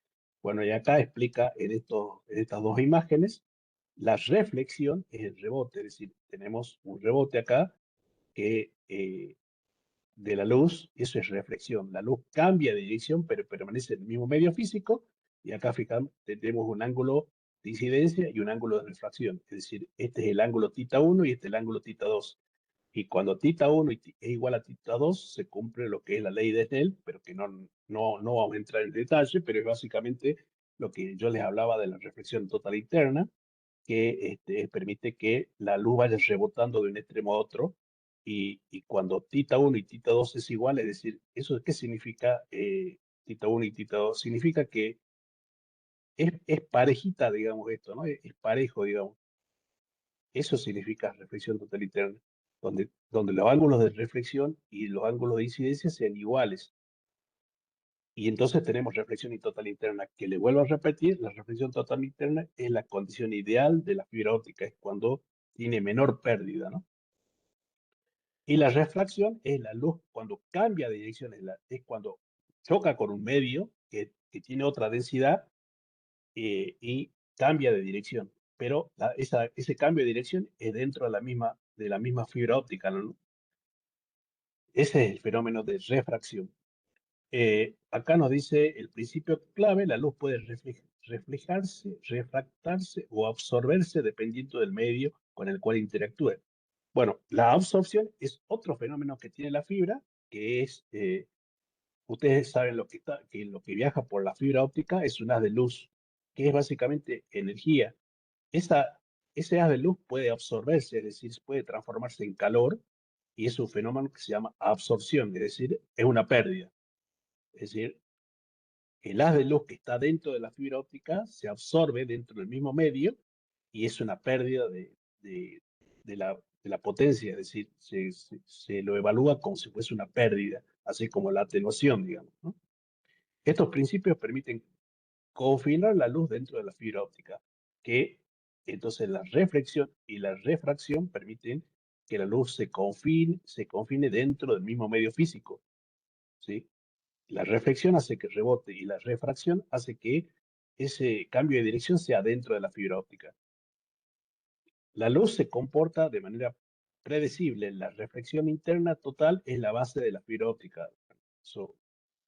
Bueno, y acá explica en estas dos imágenes, la reflexión es el rebote, es decir, tenemos un rebote acá que de la luz, eso es reflexión. La luz cambia de dirección, pero permanece en el mismo medio físico, y acá fijamos, tenemos un ángulo de incidencia y un ángulo de refracción, es decir, este es el ángulo θ1 y este es el ángulo θ2. Y cuando θ1 es igual a θ2, se cumple lo que es la ley de Snell, pero que no vamos a entrar en detalle, pero es básicamente lo que yo les hablaba de la reflexión total interna, que permite que la luz vaya rebotando de un extremo a otro. Y cuando θ1 y θ2 es igual, es decir, ¿eso qué significa? θ1 y θ2 significa que es parejita, digamos, esto, ¿no? Es parejo, digamos. Eso significa reflexión total interna, donde los ángulos de reflexión y los ángulos de incidencia sean iguales. Y entonces tenemos reflexión y total interna, que le vuelvo a repetir: la reflexión total interna es la condición ideal de la fibra óptica, es cuando tiene menor pérdida, ¿no? Y la refracción es la luz cuando cambia de dirección, es cuando choca con un medio que tiene otra densidad, y cambia de dirección. Pero ese cambio de dirección es dentro de la misma fibra óptica, ¿no? Ese es el fenómeno de refracción. Acá nos dice el principio clave: la luz puede reflejarse, refractarse o absorberse dependiendo del medio con el cual interactúe. Bueno, la absorción es otro fenómeno que tiene la fibra, que es, ustedes saben que lo que viaja por la fibra óptica es un haz de luz, que es básicamente energía. Esa, ese haz de luz puede absorberse, es decir, puede transformarse en calor, y es un fenómeno que se llama absorción, es decir, es una pérdida. Es decir, el haz de luz que está dentro de la fibra óptica se absorbe dentro del mismo medio y es una pérdida de, de la potencia, es decir, se lo evalúa como si fuese una pérdida, así como la atenuación, digamos, ¿no? Estos principios permiten confinar la luz dentro de la fibra óptica, que entonces la reflexión y la refracción permiten que la luz se confine dentro del mismo medio físico, ¿sí? La reflexión hace que rebote y la refracción hace que ese cambio de dirección sea dentro de la fibra óptica. La luz se comporta de manera predecible. La reflexión interna total es la base de la fibra óptica. Eso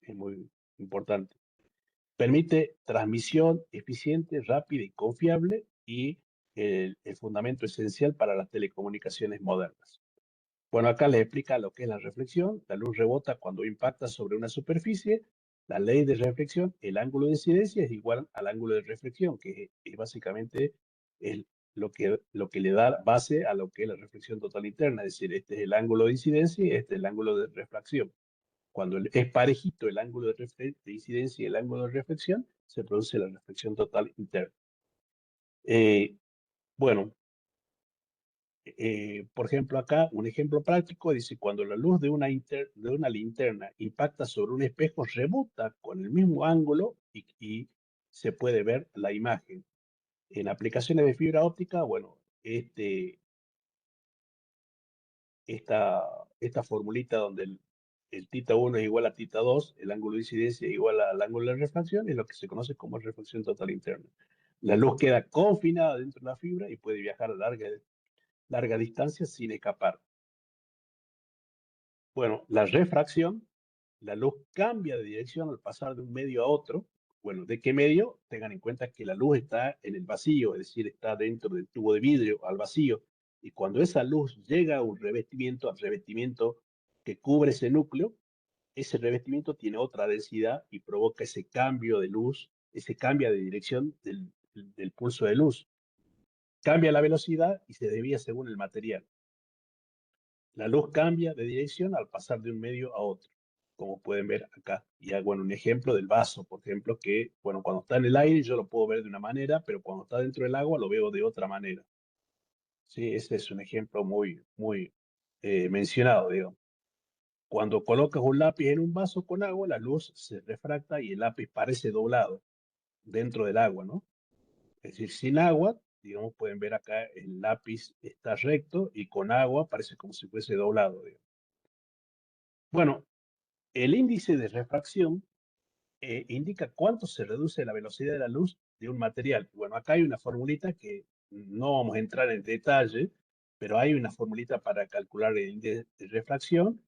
es muy importante. Permite transmisión eficiente, rápida y confiable, y el fundamento esencial para las telecomunicaciones modernas. Bueno, acá les explica lo que es la reflexión. La luz rebota cuando impacta sobre una superficie. La ley de reflexión: el ángulo de incidencia es igual al ángulo de reflexión, que es básicamente el, lo que le da base a lo que es la reflexión total interna. Es decir, este es el ángulo de incidencia y este es el ángulo de refracción. Cuando es parejito el ángulo de incidencia y el ángulo de reflexión, se produce la reflexión total interna. Bueno, por ejemplo, acá un ejemplo práctico dice, cuando la luz de una linterna impacta sobre un espejo, rebota con el mismo ángulo y se puede ver la imagen. En aplicaciones de fibra óptica, bueno, esta, esta formulita donde el tita 1 es igual a tita 2, el ángulo de incidencia es igual al ángulo de refracción, es lo que se conoce como reflexión total interna. La luz queda confinada dentro de la fibra y puede viajar a larga distancia sin escapar. Bueno, la refracción, la luz cambia de dirección al pasar de un medio a otro. Bueno, ¿de qué medio? Tengan en cuenta que la luz está en el vacío, es decir, está dentro del tubo de vidrio al vacío. Y cuando esa luz llega a un revestimiento, al revestimiento que cubre ese núcleo, ese revestimiento tiene otra densidad y provoca ese cambio de luz, ese cambio de dirección del pulso de luz. Cambia la velocidad y se desvía según el material. La luz cambia de dirección al pasar de un medio a otro, como pueden ver acá. Y hago un ejemplo del vaso, por ejemplo, que, bueno, cuando está en el aire yo lo puedo ver de una manera, pero cuando está dentro del agua lo veo de otra manera. Sí, ese es un ejemplo muy mencionado, digamos. Cuando colocas un lápiz en un vaso con agua, la luz se refracta y el lápiz parece doblado dentro del agua, ¿no? Es decir, sin agua, digamos, pueden ver acá el lápiz está recto y con agua parece como si fuese doblado, digamos. Bueno, el índice de refracción indica cuánto se reduce la velocidad de la luz de un material. Bueno, acá hay una formulita que no vamos a entrar en detalle, pero hay una formulita para calcular el índice de refracción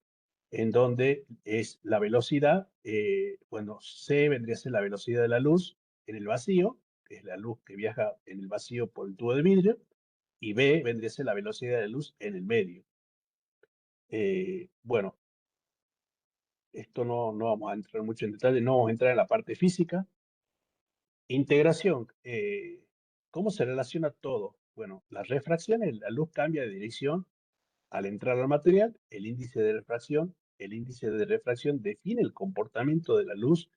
en donde es la velocidad, bueno, C vendría a ser la velocidad de la luz en el vacío, que es la luz que viaja en el vacío por el tubo de vidrio, y B vendría a ser la velocidad de la luz en el medio. Bueno, esto no vamos a entrar mucho en detalle, no vamos a entrar en la parte física. Integración, ¿cómo se relaciona todo? Bueno, las refracciones, la luz cambia de dirección al entrar al material, el índice de refracción define el comportamiento de la luz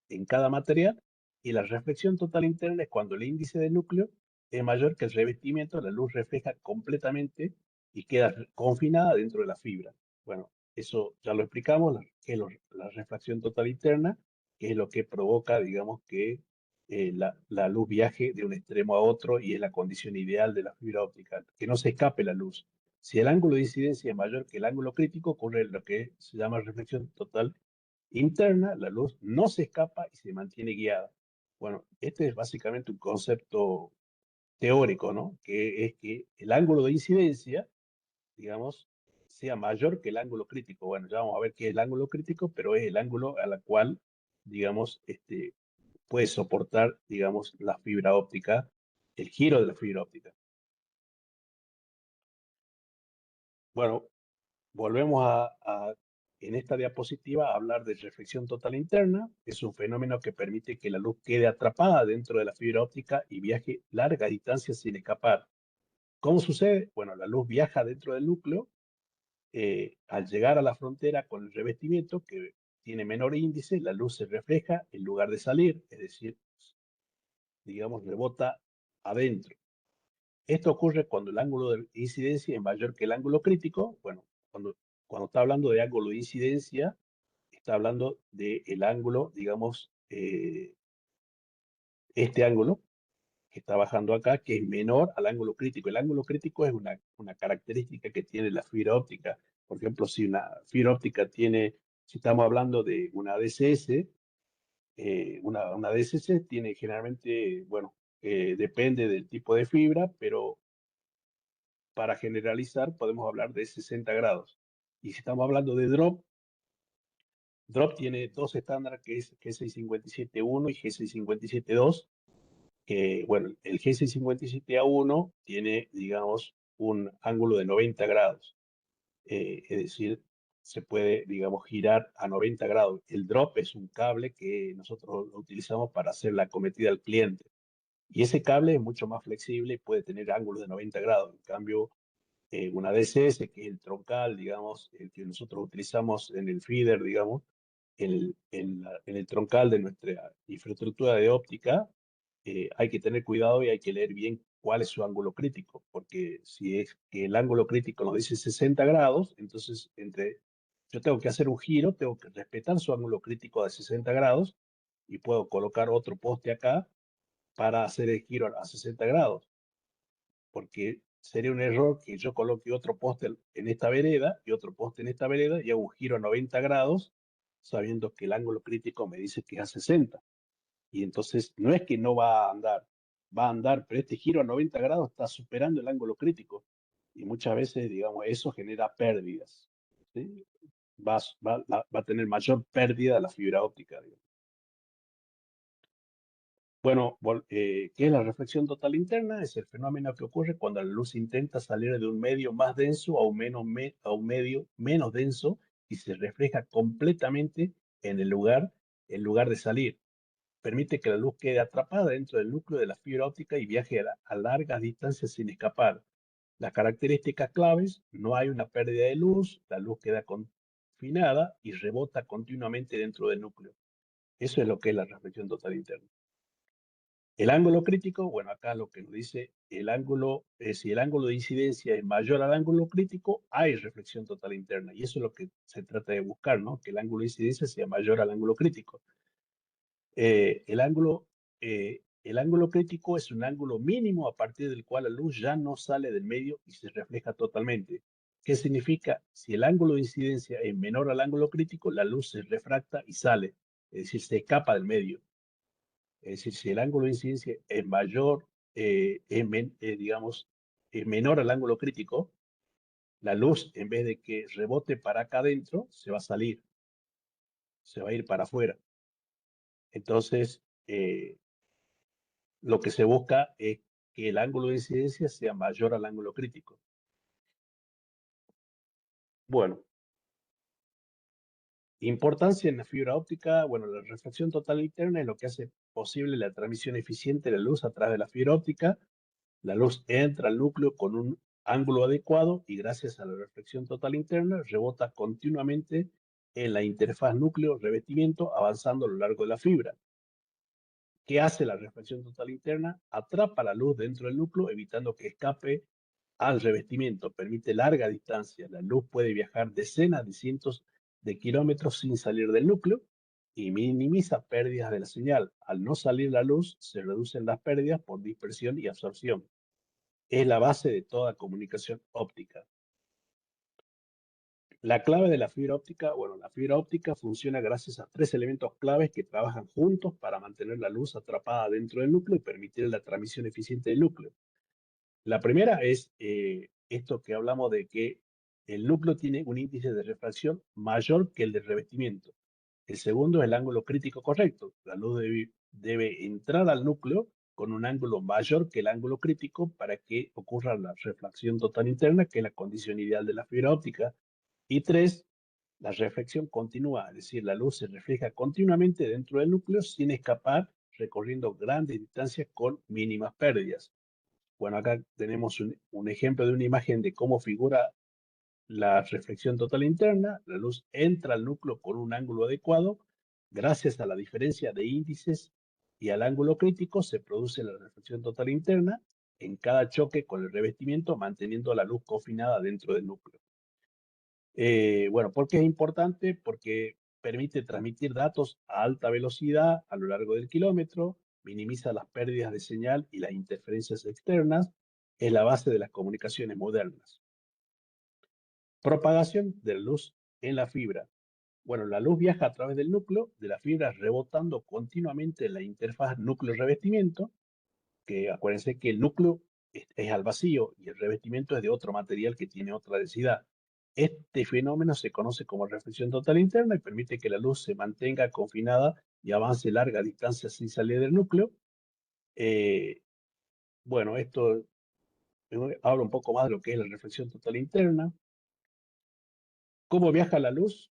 en cada material y la reflexión total interna es cuando el índice de núcleo es mayor que el revestimiento, la luz refleja completamente y queda confinada dentro de la fibra. Bueno, eso ya lo explicamos, que es la refracción total interna, que es lo que provoca, digamos, que la luz viaje de un extremo a otro y es la condición ideal de la fibra óptica, que no se escape la luz. Si el ángulo de incidencia es mayor que el ángulo crítico, ocurre lo que se llama reflexión total interna, la luz no se escapa y se mantiene guiada. Bueno, este es básicamente un concepto teórico, ¿no? Que es que el ángulo de incidencia, digamos, sea mayor que el ángulo crítico. Bueno, ya vamos a ver qué es el ángulo crítico, pero es el ángulo a la cual, digamos, puede soportar, digamos, la fibra óptica, el giro de la fibra óptica. Bueno, volvemos en esta diapositiva a hablar de reflexión total interna. Es un fenómeno que permite que la luz quede atrapada dentro de la fibra óptica y viaje larga distancia sin escapar. ¿Cómo sucede? Bueno, la luz viaja dentro del núcleo. Al llegar a la frontera con el revestimiento, que tiene menor índice, la luz se refleja en lugar de salir, es decir, digamos, rebota adentro. Esto ocurre cuando el ángulo de incidencia es mayor que el ángulo crítico. Bueno, cuando está hablando de ángulo de incidencia, está hablando del ángulo, digamos, este ángulo que está bajando acá, que es menor al ángulo crítico. El ángulo crítico es una característica que tiene la fibra óptica. Por ejemplo, si una fibra óptica tiene, si estamos hablando de una DCS, una DCS tiene generalmente, bueno, depende del tipo de fibra, pero para generalizar podemos hablar de 60 grados. Y si estamos hablando de drop tiene dos estándares que es G657.1 y G657.2. Bueno, el G657A1 tiene, digamos, un ángulo de 90 grados. Es decir, se puede, digamos, girar a 90 grados. El drop es un cable que nosotros utilizamos para hacer la acometida al cliente. Y ese cable es mucho más flexible y puede tener ángulos de 90 grados. En cambio, una DCS, que es el troncal, digamos, el que nosotros utilizamos en el feeder, digamos, en el troncal de nuestra infraestructura de óptica, hay que tener cuidado y hay que leer bien cuál es su ángulo crítico, porque si es que el ángulo crítico nos dice 60 grados, entonces yo tengo que hacer un giro, tengo que respetar su ángulo crítico de 60 grados y puedo colocar otro poste acá para hacer el giro a 60 grados, porque sería un error que yo coloque otro poste en esta vereda y otro poste en esta vereda y hago un giro a 90 grados sabiendo que el ángulo crítico me dice que es a 60. Y entonces no es que no va a andar, pero este giro a 90 grados está superando el ángulo crítico. Y muchas veces, digamos, eso genera pérdidas. ¿Sí? Va a tener mayor pérdida la fibra óptica, digamos. Bueno, ¿qué es la reflexión total interna? Es el fenómeno que ocurre cuando la luz intenta salir de un medio más denso a un medio menos denso y se refleja completamente en lugar de salir. Permite que la luz quede atrapada dentro del núcleo de la fibra óptica y viaje a largas distancias sin escapar. Las características claves: no hay una pérdida de luz, la luz queda confinada y rebota continuamente dentro del núcleo. Eso es lo que es la reflexión total interna. El ángulo crítico, bueno, acá lo que nos dice el ángulo, si el ángulo de incidencia es mayor al ángulo crítico, hay reflexión total interna. Y eso es lo que se trata de buscar, ¿no? Que el ángulo de incidencia sea mayor al ángulo crítico. Eh, el ángulo, el ángulo crítico es un ángulo mínimo a partir del cual la luz ya no sale del medio y se refleja totalmente. ¿Qué significa? Si el ángulo de incidencia es menor al ángulo crítico, la luz se refracta y sale, es decir, se escapa del medio. Es decir, si el ángulo de incidencia es mayor, digamos, es menor al ángulo crítico, la luz, en vez de que rebote para acá adentro, se va a salir, se va a ir para afuera. Entonces, lo que se busca es que el ángulo de incidencia sea mayor al ángulo crítico. Bueno, importancia en la fibra óptica. Bueno, la refracción total interna es lo que hace posible la transmisión eficiente de la luz a través de la fibra óptica. La luz entra al núcleo con un ángulo adecuado y gracias a la reflexión total interna rebota continuamente en la interfaz núcleo-revestimiento avanzando a lo largo de la fibra. ¿Qué hace la reflexión total interna? Atrapa la luz dentro del núcleo evitando que escape al revestimiento. Permite larga distancia. La luz puede viajar decenas de cientos de kilómetros sin salir del núcleo y minimiza pérdidas de la señal. Al no salir la luz, se reducen las pérdidas por dispersión y absorción. Es la base de toda comunicación óptica. La clave de la fibra óptica, bueno, la fibra óptica funciona gracias a tres elementos claves que trabajan juntos para mantener la luz atrapada dentro del núcleo y permitir la transmisión eficiente del núcleo. La primera es esto que hablamos de que el núcleo tiene un índice de refracción mayor que el del revestimiento. El segundo es el ángulo crítico correcto. La luz debe entrar al núcleo con un ángulo mayor que el ángulo crítico para que ocurra la refracción total interna, que es la condición ideal de la fibra óptica. Y tres, la reflexión continua, es decir, la luz se refleja continuamente dentro del núcleo sin escapar, recorriendo grandes distancias con mínimas pérdidas. Bueno, acá tenemos un ejemplo de una imagen de cómo figura la reflexión total interna. La luz entra al núcleo con un ángulo adecuado. Gracias a la diferencia de índices y al ángulo crítico se produce la reflexión total interna en cada choque con el revestimiento, manteniendo la luz confinada dentro del núcleo. Bueno, ¿por qué es importante? Porque permite transmitir datos a alta velocidad a lo largo del kilómetro, minimiza las pérdidas de señal y las interferencias externas, es la base de las comunicaciones modernas. Propagación de la luz en la fibra. Bueno, la luz viaja a través del núcleo de la fibra rebotando continuamente en la interfaz núcleo-revestimiento, que acuérdense que el núcleo es al vacío y el revestimiento es de otro material que tiene otra densidad. Este fenómeno se conoce como reflexión total interna y permite que la luz se mantenga confinada y avance larga distancia sin salir del núcleo. Eh, bueno, esto habla un poco más de lo que es la reflexión total interna. ¿Cómo viaja la luz?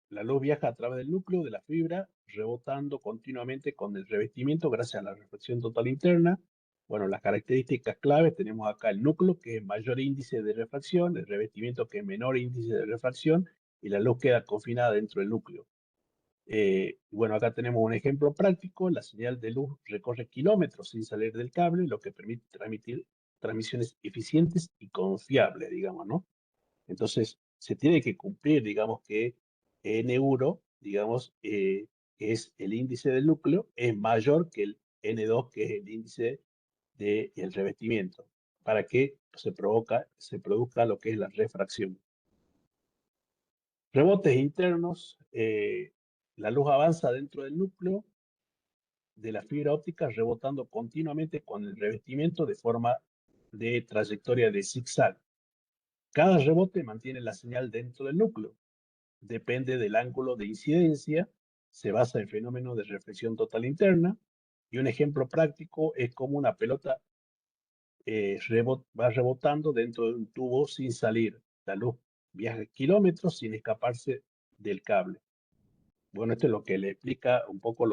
La luz viaja a través del núcleo de la fibra, rebotando continuamente con el revestimiento gracias a la reflexión total interna. Bueno, las características claves tenemos acá el núcleo, que es mayor índice de refracción, el revestimiento, que es menor índice de refracción, y la luz queda confinada dentro del núcleo. Bueno, acá tenemos un ejemplo práctico. La señal de luz recorre kilómetros sin salir del cable, lo que permite transmitir transmisiones eficientes y confiables, digamos, ¿no? Entonces, se tiene que cumplir, digamos, que N euro, digamos, que es el índice del núcleo, es mayor que el N2, que es el índice del revestimiento, para que se produzca lo que es la refracción. Rebotes internos, la luz avanza dentro del núcleo de la fibra óptica rebotando continuamente con el revestimiento de forma de trayectoria de zigzag. Cada rebote mantiene la señal dentro del núcleo. Depende del ángulo de incidencia, se basa en fenómenos de reflexión total interna, y un ejemplo práctico es como una pelota va rebotando dentro de un tubo sin salir. La luz viaja kilómetros sin escaparse del cable. Bueno, esto es lo que le explica un poco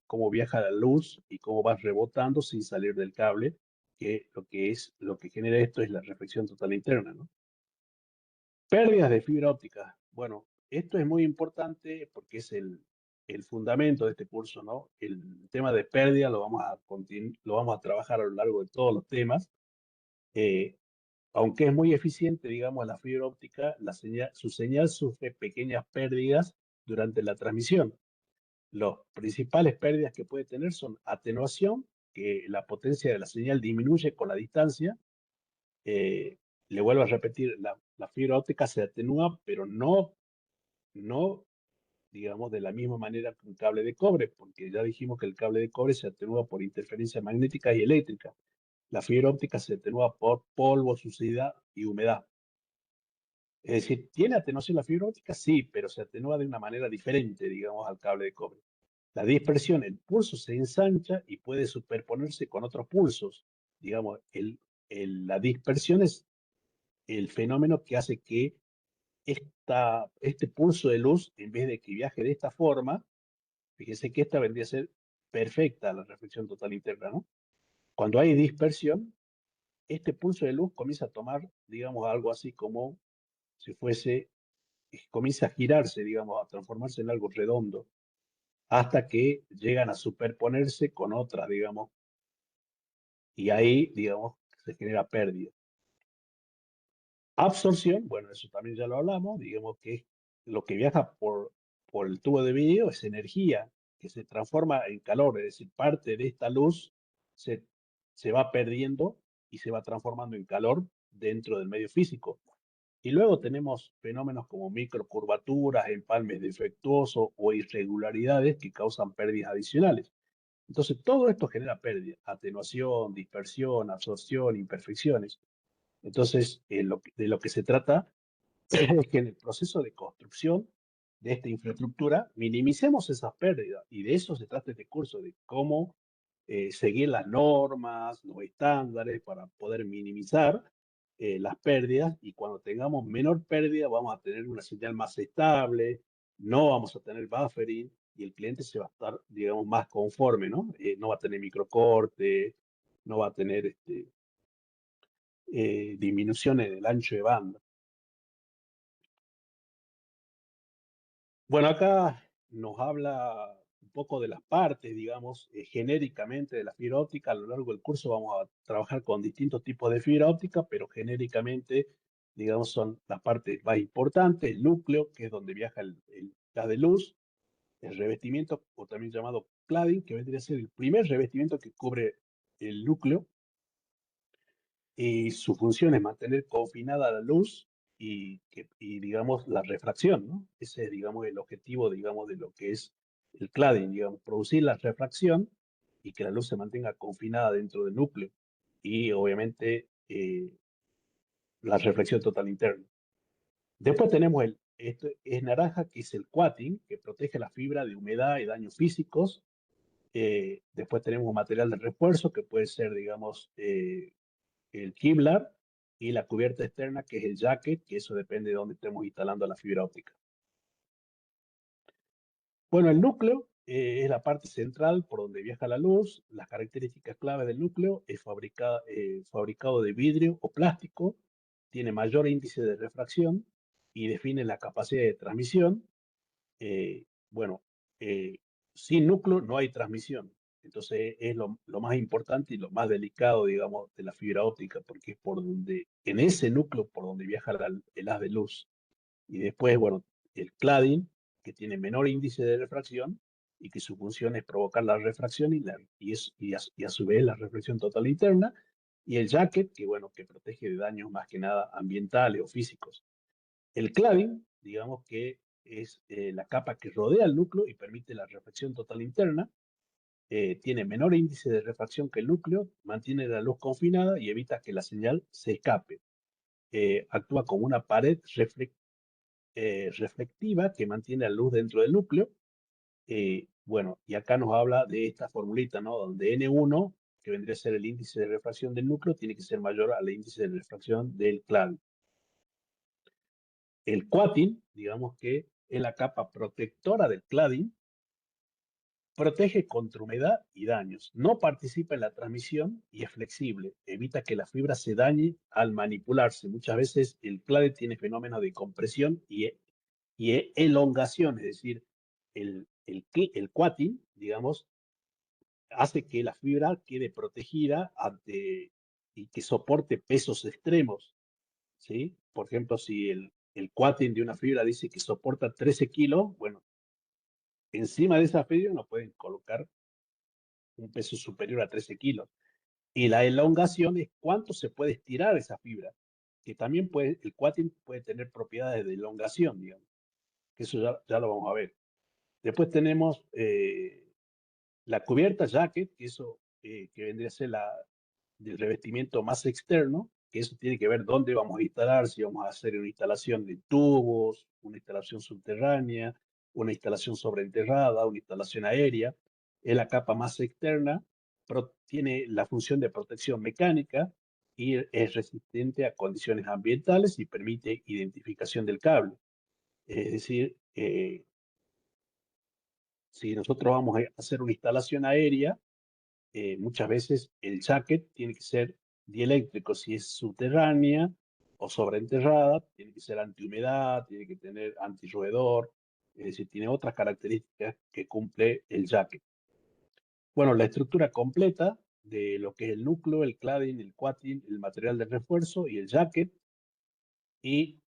cómo viaja la luz y cómo va rebotando sin salir del cable, lo que genera esto es la reflexión total interna, ¿no? Pérdidas de fibra óptica. Bueno, esto es muy importante porque es el fundamento de este curso, ¿no? El tema de pérdida lo vamos a trabajar a lo largo de todos los temas. Eh, Aunque es muy eficiente, digamos, la fibra óptica, su señal sufre pequeñas pérdidas durante la transmisión. Las principales pérdidas que puede tener son atenuación, que la potencia de la señal disminuye con la distancia. Eh, Le vuelvo a repetir, la fibra óptica se atenúa, pero no, digamos, de la misma manera que un cable de cobre, porque ya dijimos que el cable de cobre se atenúa por interferencia magnética y eléctrica. La fibra óptica se atenúa por polvo, suciedad y humedad. Es decir, ¿tiene atenuación la fibra óptica? Sí, pero se atenúa de una manera diferente, digamos, al cable de cobre. La dispersión, el pulso se ensancha y puede superponerse con otros pulsos. Digamos, la dispersión es el fenómeno que hace que este pulso de luz, en vez de que viaje de esta forma, fíjese que esta vendría a ser perfecta la reflexión total interna, ¿no? Cuando hay dispersión, este pulso de luz comienza a tomar, digamos, algo así como si fuese, comienza a girarse, digamos, a transformarse en algo redondo, hasta que llegan a superponerse con otras, digamos, y ahí, digamos, se genera pérdida. Absorción, bueno, eso también ya lo hablamos, digamos que lo que viaja por el tubo de vidrio es energía que se transforma en calor, es decir, parte de esta luz se, se va perdiendo y se va transformando en calor dentro del medio físico. Y luego tenemos fenómenos como microcurvaturas, empalmes defectuosos o irregularidades que causan pérdidas adicionales. Entonces, todo esto genera pérdida, atenuación, dispersión, absorción, imperfecciones. Entonces, de lo que se trata es que en el proceso de construcción de esta infraestructura minimicemos esas pérdidas. Y de eso se trata este curso, de cómo seguir las normas, los estándares para poder minimizar las pérdidas. Y cuando tengamos menor pérdida, vamos a tener una señal más estable, no vamos a tener buffering y el cliente se va a estar, digamos, más conforme, ¿no? No va a tener microcorte, no va a tener disminuciones del ancho de banda. Bueno, acá nos habla un poco de las partes, digamos, genéricamente de la fibra óptica. A lo largo del curso vamos a trabajar con distintos tipos de fibra óptica, pero genéricamente, digamos, son las partes más importantes, el núcleo, que es donde viaja el haz de luz, el revestimiento, o también llamado cladding, que vendría a ser el primer revestimiento que cubre el núcleo, y su función es mantener confinada la luz y digamos, la refracción, ¿no? Ese es, digamos, el objetivo, digamos, de lo que es el cladding, digamos, producir la refracción y que la luz se mantenga confinada dentro del núcleo y, obviamente, la reflexión total interna. Después tenemos esto es naranja, que es el quatting, que protege la fibra de humedad y daños físicos. Después tenemos un material de refuerzo, que puede ser, digamos, el Kevlar y la cubierta externa, que es el jacket, que eso depende de dónde estemos instalando la fibra óptica. Bueno, el núcleo es la parte central por donde viaja la luz. Las características clave del núcleo es fabricado de vidrio o plástico, tiene mayor índice de refracción y define la capacidad de transmisión. Bueno, eh, sin núcleo no hay transmisión. Entonces es lo más importante y lo más delicado, digamos, de la fibra óptica, porque es por donde, en ese núcleo por donde viaja el haz de luz. Y después, bueno, el cladding, que tiene menor índice de refracción y que su función es provocar la refracción y a su vez la reflexión total interna. Y el jacket, que bueno, que protege de daños más que nada ambientales o físicos. El cladding, digamos que es la capa que rodea el núcleo y permite la reflexión total interna. Tiene menor índice de refracción que el núcleo, mantiene la luz confinada y evita que la señal se escape. Actúa como una pared reflectiva que mantiene la luz dentro del núcleo. Bueno, y acá nos habla de esta formulita, ¿no? Donde N1, que vendría a ser el índice de refracción del núcleo, tiene que ser mayor al índice de refracción del cladding. El coating, digamos que es la capa protectora del cladding, protege contra humedad y daños, no participa en la transmisión y es flexible, evita que la fibra se dañe al manipularse. Muchas veces el cladding tiene fenómenos de compresión y elongación, es decir, el coating, digamos, hace que la fibra quede protegida y que soporte pesos extremos, ¿sí? Por ejemplo, si el coating de una fibra dice que soporta 13 kilos, bueno, encima de esa fibra no pueden colocar un peso superior a 13 kilos. Y la elongación es cuánto se puede estirar esa fibra, que también el coating puede tener propiedades de elongación, digamos, que eso ya lo vamos a ver. Después tenemos la cubierta jacket, que eso que vendría a ser del revestimiento más externo, que eso tiene que ver dónde vamos a instalar, si vamos a hacer una instalación de tubos, una instalación subterránea, una instalación sobreenterrada, una instalación aérea. Es la capa más externa, pero tiene la función de protección mecánica y es resistente a condiciones ambientales y permite identificación del cable. Es decir, si nosotros vamos a hacer una instalación aérea, muchas veces el jacket tiene que ser dieléctrico si es subterránea o sobreenterrada, tiene que ser antihumedad, tiene que tener antirroedor, es decir, tiene otras características que cumple el jacket. Bueno, la estructura completa de lo que es el núcleo, el cladding, el coating, el material de refuerzo y el jacket. Y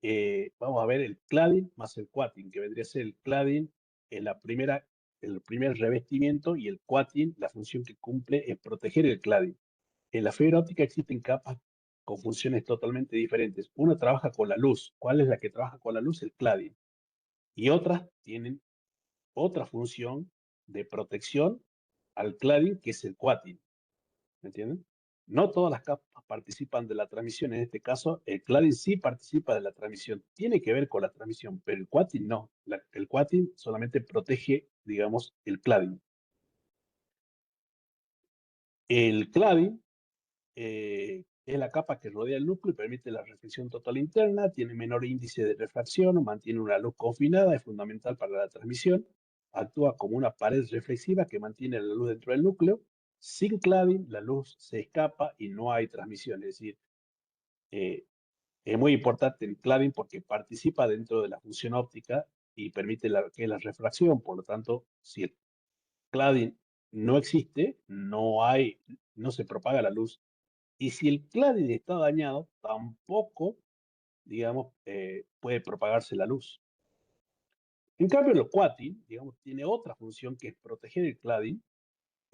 vamos a ver el cladding más el coating, que vendría a ser el cladding en el primer revestimiento y el coating, la función que cumple es proteger el cladding. En la fibra óptica existen capas con funciones totalmente diferentes. Una trabaja con la luz. ¿Cuál es la que trabaja con la luz? El cladding. Y otras tienen otra función de protección al cladding, que es el coating. ¿Me entienden? No todas las capas participan de la transmisión. En este caso, el cladding sí participa de la transmisión. Tiene que ver con la transmisión, pero el coating no. El coating solamente protege, digamos, el cladding. El cladding es la capa que rodea el núcleo y permite la reflexión total interna, tiene menor índice de refracción, mantiene una luz confinada, es fundamental para la transmisión, actúa como una pared reflexiva que mantiene la luz dentro del núcleo. Sin cladding, la luz se escapa y no hay transmisión. Es decir, eh, es muy importante el cladding porque participa dentro de la función óptica y permite que la refracción. Por lo tanto, si el cladding no existe, no se propaga la luz. Y si el cladding está dañado, tampoco, digamos, puede propagarse la luz. En cambio, el coating, digamos, tiene otra función que es proteger el cladding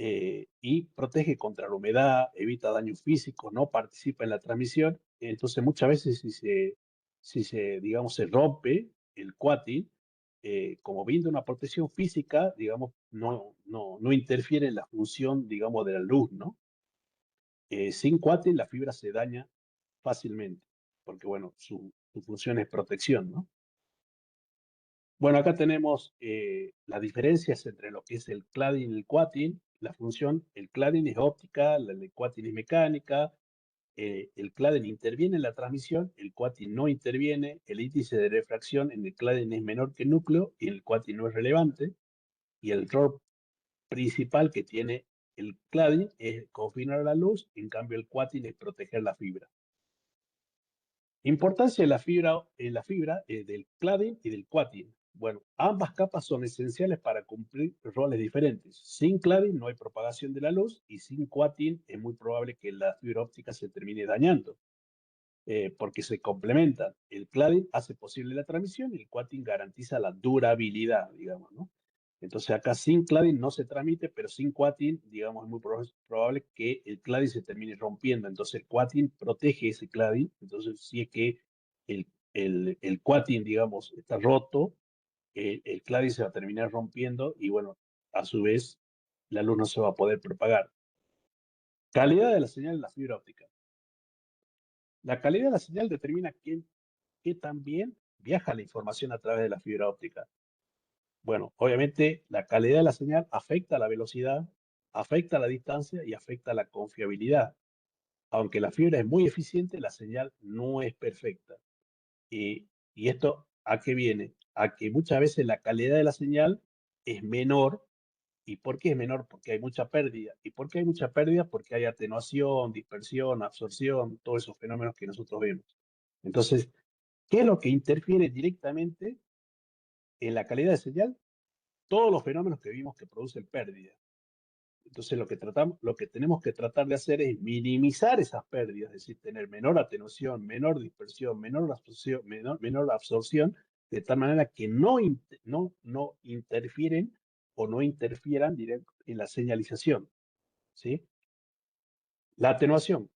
y protege contra la humedad, evita daños físicos, no participa en la transmisión. Entonces, muchas veces digamos, se rompe el coating, como viendo una protección física, digamos, no interfiere en la función, digamos, de la luz, ¿no? Sin coating la fibra se daña fácilmente, porque bueno, su función es protección, ¿no? Bueno, acá tenemos las diferencias entre lo que es el cladding y el coating. La función, el cladding es óptica, el coating es mecánica. El cladding interviene en la transmisión, el coating no interviene. El índice de refracción en el cladding es menor que el núcleo y el coating no es relevante. Y el rol principal que tiene el cladding es confinar la luz, en cambio el coating es proteger la fibra. Importancia de la fibra del cladding y del coating. Bueno, ambas capas son esenciales para cumplir roles diferentes. Sin cladding no hay propagación de la luz y sin coating es muy probable que la fibra óptica se termine dañando, porque se complementan. El cladding hace posible la transmisión y el coating garantiza la durabilidad, digamos, ¿no? Entonces acá sin cladding no se transmite, pero sin coating, digamos, es muy probable que el cladding se termine rompiendo. Entonces el coating protege ese cladding. Entonces si es que el coating, digamos, está roto, el cladding se va a terminar rompiendo y bueno, a su vez la luz no se va a poder propagar. Calidad de la señal en la fibra óptica. La calidad de la señal determina qué tan bien viaja la información a través de la fibra óptica. Bueno, obviamente la calidad de la señal afecta a la velocidad, afecta a la distancia y afecta a la confiabilidad. Aunque la fibra es muy eficiente, la señal no es perfecta. Y esto, ¿a qué viene? A que muchas veces la calidad de la señal es menor. ¿Y por qué es menor? Porque hay mucha pérdida. ¿Y por qué hay mucha pérdida? Porque hay atenuación, dispersión, absorción, todos esos fenómenos que nosotros vemos. Entonces, ¿qué es lo que interfiere directamente en la calidad de señal? Todos los fenómenos que vimos que producen pérdida. Entonces, lo que tenemos que tratar de hacer es minimizar esas pérdidas, es decir, tener menor atenuación, menor dispersión, menor absorción, de tal manera que no interfieren o no interfieran en la señalización, ¿sí? La atenuación,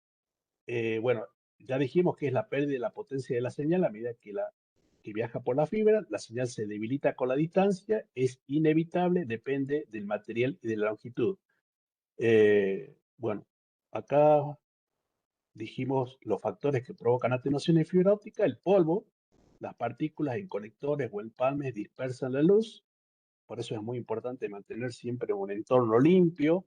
bueno, ya dijimos que es la pérdida de la potencia de la señal a medida que viaja por la fibra, la señal se debilita con la distancia, es inevitable, depende del material y de la longitud. Bueno, acá dijimos los factores que provocan atenuación en fibra óptica: el polvo, las partículas en conectores o empalmes dispersan la luz, por eso es muy importante mantener siempre un entorno limpio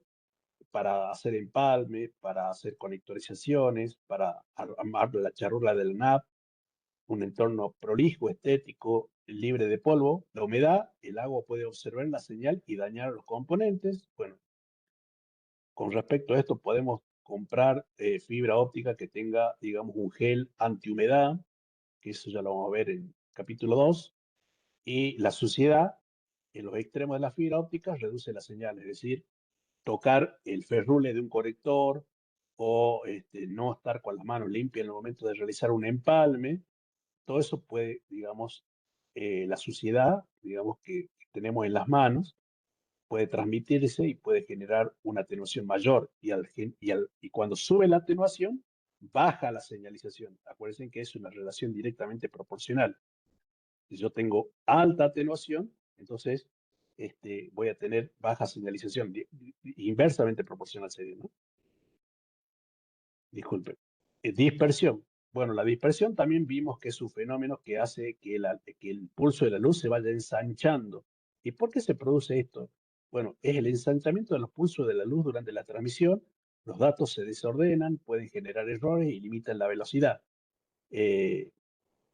para hacer empalme, para hacer conectorizaciones, para armar la charrula del NAP, un entorno prolijo, estético, libre de polvo. La humedad, el agua puede observar la señal y dañar los componentes. Bueno, con respecto a esto, podemos comprar fibra óptica que tenga, digamos, un gel antihumedad, que eso ya lo vamos a ver en capítulo 2. Y la suciedad en los extremos de la fibra óptica reduce la señal, es decir, tocar el ferrule de un conector o no estar con las manos limpias en el momento de realizar un empalme, todo eso puede, digamos, la suciedad, digamos, que tenemos en las manos, puede transmitirse y puede generar una atenuación mayor. Y cuando sube la atenuación, baja la señalización. Acuérdense que es una relación directamente proporcional. Si yo tengo alta atenuación, entonces voy a tener baja señalización, inversamente proporcional sería, ¿no? Disculpe. Dispersión. Bueno, la dispersión también vimos que es un fenómeno que hace que el pulso de la luz se vaya ensanchando. ¿Y por qué se produce esto? Bueno, es el ensanchamiento de los pulsos de la luz durante la transmisión. Los datos se desordenan, pueden generar errores y limitan la velocidad. Eh,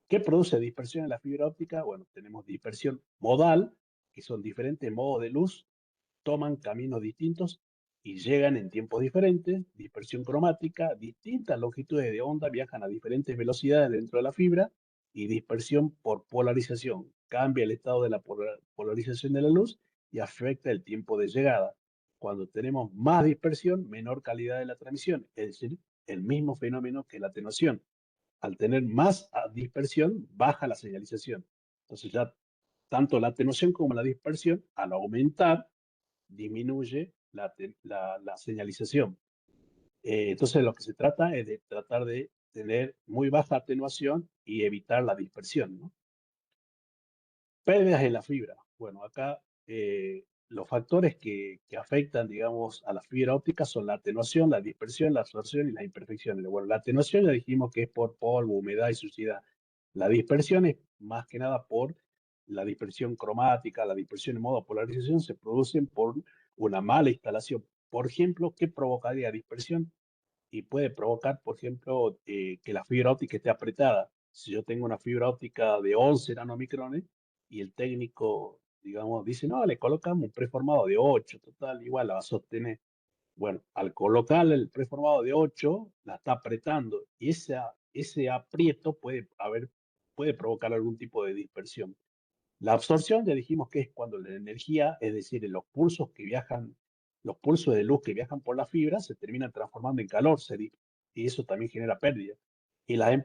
¿Qué produce dispersión en la fibra óptica? Bueno, tenemos dispersión modal, que son diferentes modos de luz, toman caminos distintos y llegan en tiempos diferentes. Dispersión cromática, distintas longitudes de onda viajan a diferentes velocidades dentro de la fibra. Y dispersión por polarización, cambia el estado de la polarización de la luz y afecta el tiempo de llegada. Cuando tenemos más dispersión, menor calidad de la transmisión, es decir, el mismo fenómeno que la atenuación. Al tener más dispersión, baja la señalización. Entonces ya tanto la atenuación como la dispersión, al aumentar, disminuye la señalización. Entonces lo que se trata es de tratar de tener muy baja atenuación y evitar la dispersión, ¿no? Pérdidas en la fibra. Bueno, acá los factores que afectan, digamos, a la fibra óptica son la atenuación, la dispersión, la absorción y las imperfecciones. Bueno, la atenuación ya dijimos que es por polvo, humedad y suciedad. La dispersión es más que nada por la dispersión cromática, la dispersión en modo polarización se producen por una mala instalación. Por ejemplo, ¿qué provocaría dispersión? Y puede provocar, por ejemplo, que la fibra óptica esté apretada. Si yo tengo una fibra óptica de 11 nanomicrones y el técnico, digamos, dice, no, le colocamos un preformado de 8, total, igual la va a sostener. Bueno, al colocarle el preformado de 8, la está apretando y ese aprieto puede provocar algún tipo de dispersión. La absorción ya dijimos que es cuando la energía, es decir, los pulsos que viajan, los pulsos de luz que viajan por la fibra se terminan transformando en calor, y eso también genera pérdida. Y las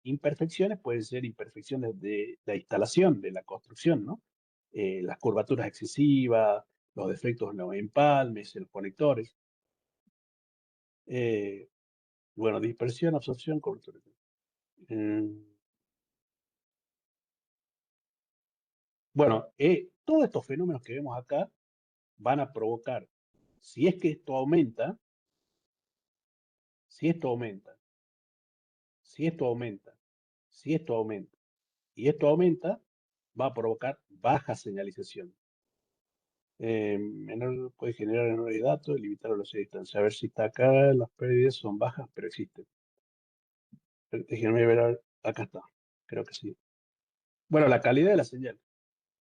imperfecciones pueden ser imperfecciones de la instalación, de la construcción, ¿no? Las curvaturas excesivas, los defectos en los empalmes, en los conectores. Eh, bueno, dispersión, absorción, cobertura. Mm, Bueno, todos estos fenómenos que vemos acá van a provocar, si es que esto aumenta, si esto aumenta, si esto aumenta, si esto aumenta y esto aumenta, va a provocar baja señalización. Puede generar menores datos, limitar la velocidad de distancia. A ver si está acá, las pérdidas son bajas, pero existen. Déjenme ver, acá está, creo que sí. Bueno, la calidad de la señal.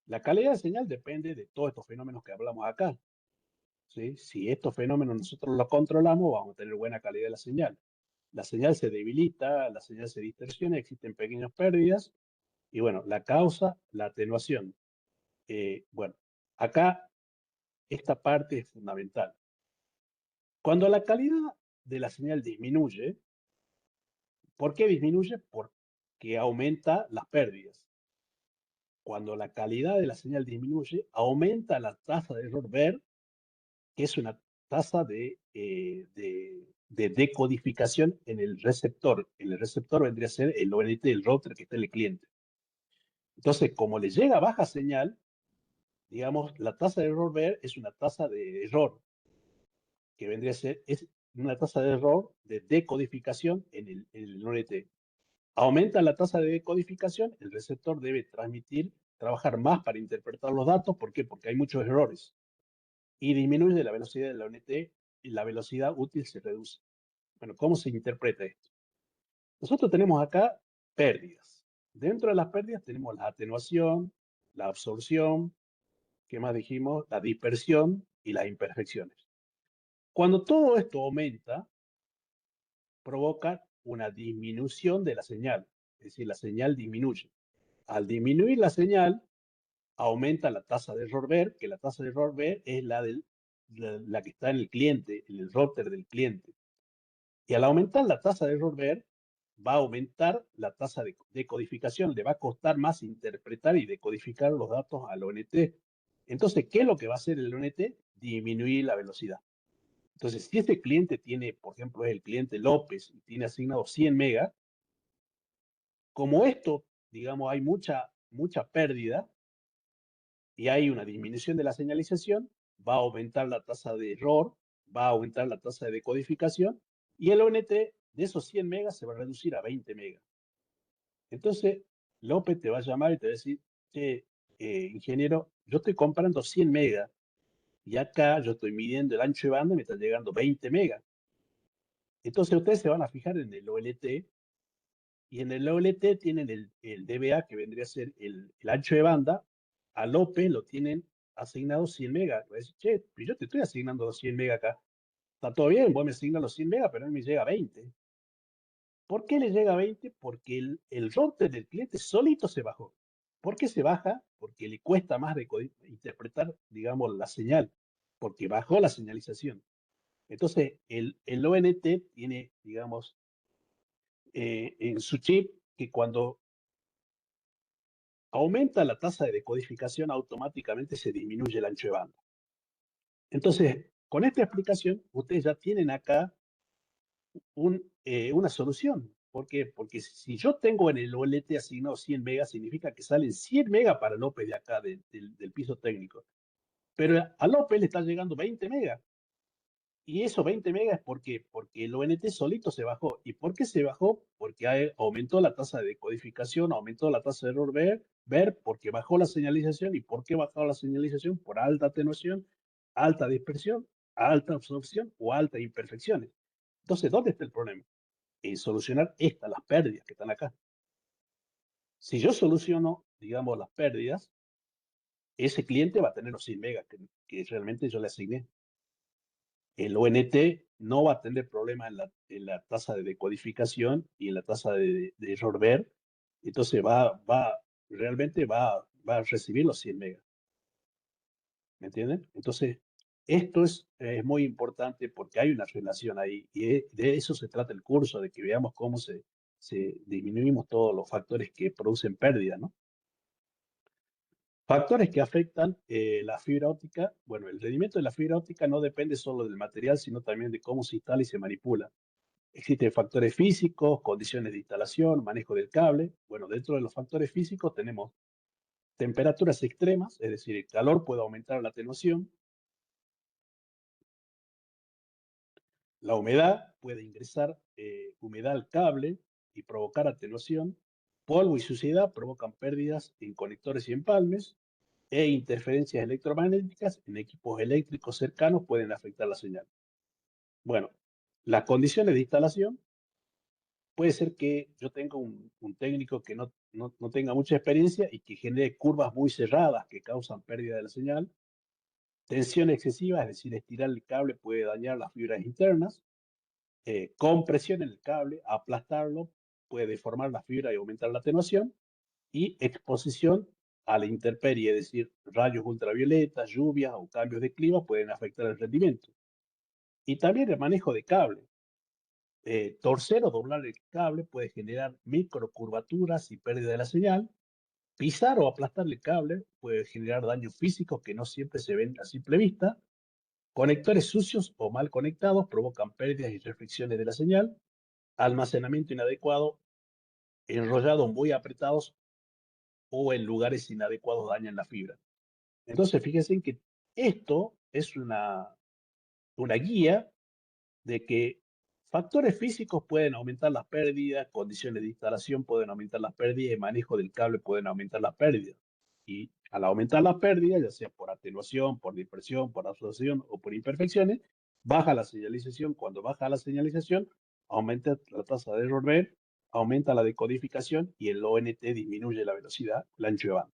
La calidad de la señal depende de todos estos fenómenos que hablamos acá. ¿Sí? Si estos fenómenos nosotros los controlamos, vamos a tener buena calidad de la señal. La señal se debilita, la señal se distorsiona, existen pequeñas pérdidas. Y bueno, la causa, la atenuación. Bueno, acá esta parte es fundamental. Cuando la calidad de la señal disminuye, ¿por qué disminuye? Porque aumenta las pérdidas. Cuando la calidad de la señal disminuye, aumenta la tasa de error ver, que es una tasa de decodificación en el receptor. En el receptor vendría a ser el ONT, el router que está en el cliente. Entonces, como le llega baja señal, digamos, la tasa de error ver es una tasa de error, que vendría a ser es una tasa de error de decodificación en el ONT. Aumenta la tasa de decodificación, el receptor debe trabajar más para interpretar los datos. ¿Por qué? Porque hay muchos errores. Y disminuye la velocidad de la ONT y la velocidad útil se reduce. Bueno, ¿cómo se interpreta esto? Nosotros tenemos acá pérdidas. Dentro de las pérdidas tenemos la atenuación, la absorción, ¿qué más dijimos? La dispersión y las imperfecciones. Cuando todo esto aumenta, provoca una disminución de la señal, es decir, la señal disminuye. Al disminuir la señal, aumenta la tasa de error ver, que la tasa de error ver es la que está en el cliente, en el router del cliente. Y al aumentar la tasa de error ver, va a aumentar la tasa de decodificación, le va a costar más interpretar y decodificar los datos al ONT. Entonces, ¿qué es lo que va a hacer el ONT? Disminuir la velocidad. Entonces, si este cliente tiene, por ejemplo, es el cliente López y tiene asignado 100 megas, como esto, digamos, hay mucha pérdida y hay una disminución de la señalización, va a aumentar la tasa de error, va a aumentar la tasa de decodificación y el ONT de esos 100 megas se va a reducir a 20 megas. Entonces, López te va a llamar y te va a decir, che, ingeniero, yo estoy comprando 100 megas y acá yo estoy midiendo el ancho de banda y me están llegando 20 megas. Entonces ustedes se van a fijar en el OLT y en el OLT tienen el DBA que vendría a ser el ancho de banda. A López lo tienen asignado 100 megas. Va a decir, che, pero yo te estoy asignando los 100 megas acá. Está todo bien, vos me asignas los 100 megas, pero a mí me llega 20. ¿Por qué le llega a 20? Porque el router del cliente solito se bajó. ¿Por qué se baja? Porque le cuesta más interpretar, digamos, la señal, porque bajó la señalización. Entonces, el ONT tiene, digamos, en su chip que cuando aumenta la tasa de decodificación, automáticamente se disminuye el ancho de banda. Entonces, con esta explicación, ustedes ya tienen acá una solución. ¿Por qué? Porque si yo tengo en el OLT asignado 100 megas, significa que salen 100 megas para López de acá, del piso técnico. Pero a López le está llegando 20 megas. Y esos 20 megas es porque el ONT solito se bajó. ¿Y por qué se bajó? Porque aumentó la tasa de decodificación, aumentó la tasa de error ver, porque bajó la señalización. ¿Y por qué bajó la señalización? Por alta atenuación, alta dispersión, alta absorción o altas imperfecciones. Entonces, ¿dónde está el problema? En solucionar las pérdidas que están acá. Si yo soluciono, digamos, las pérdidas, ese cliente va a tener los 100 megas que realmente yo le asigné. El ONT no va a tener problemas en la tasa de decodificación y en la tasa de error ver. Entonces realmente va va a recibir los 100 megas. ¿Me entienden? Entonces, esto es muy importante porque hay una relación ahí y de eso se trata el curso, de que veamos cómo se disminuimos todos los factores que producen pérdida, ¿no? Factores que afectan la fibra óptica. Bueno, el rendimiento de la fibra óptica no depende solo del material, sino también de cómo se instala y se manipula. Existen factores físicos, condiciones de instalación, manejo del cable. Bueno, dentro de los factores físicos tenemos temperaturas extremas, es decir, el calor puede aumentar la atenuación. La humedad puede ingresar humedad al cable y provocar atenuación. Polvo y suciedad provocan pérdidas en conectores y empalmes. E interferencias electromagnéticas en equipos eléctricos cercanos pueden afectar la señal. Bueno, las condiciones de instalación, puede ser que yo tenga un técnico que no tenga mucha experiencia y que genere curvas muy cerradas que causan pérdida de la señal. Tensión excesiva, es decir, estirar el cable puede dañar las fibras internas. Compresión en el cable, aplastarlo, puede deformar la fibra y aumentar la atenuación. Y exposición a la intemperie, es decir, rayos ultravioletas, lluvias o cambios de clima pueden afectar el rendimiento. Y también el manejo de cable. Torcer o doblar el cable puede generar microcurvaturas y pérdida de la señal. Pisar o aplastar el cable puede generar daños físicos que no siempre se ven a simple vista. Conectores sucios o mal conectados provocan pérdidas y reflexiones de la señal. Almacenamiento inadecuado, enrollados muy apretados o en lugares inadecuados dañan la fibra. Entonces, fíjense que esto es una guía de que factores físicos pueden aumentar las pérdidas, condiciones de instalación pueden aumentar las pérdidas y manejo del cable pueden aumentar las pérdidas. Y al aumentar las pérdidas, ya sea por atenuación, por dispersión, por absorción o por imperfecciones, baja la señalización. Cuando baja la señalización, aumenta la tasa de error ver, aumenta la decodificación y el ONT disminuye la velocidad, el ancho de banda.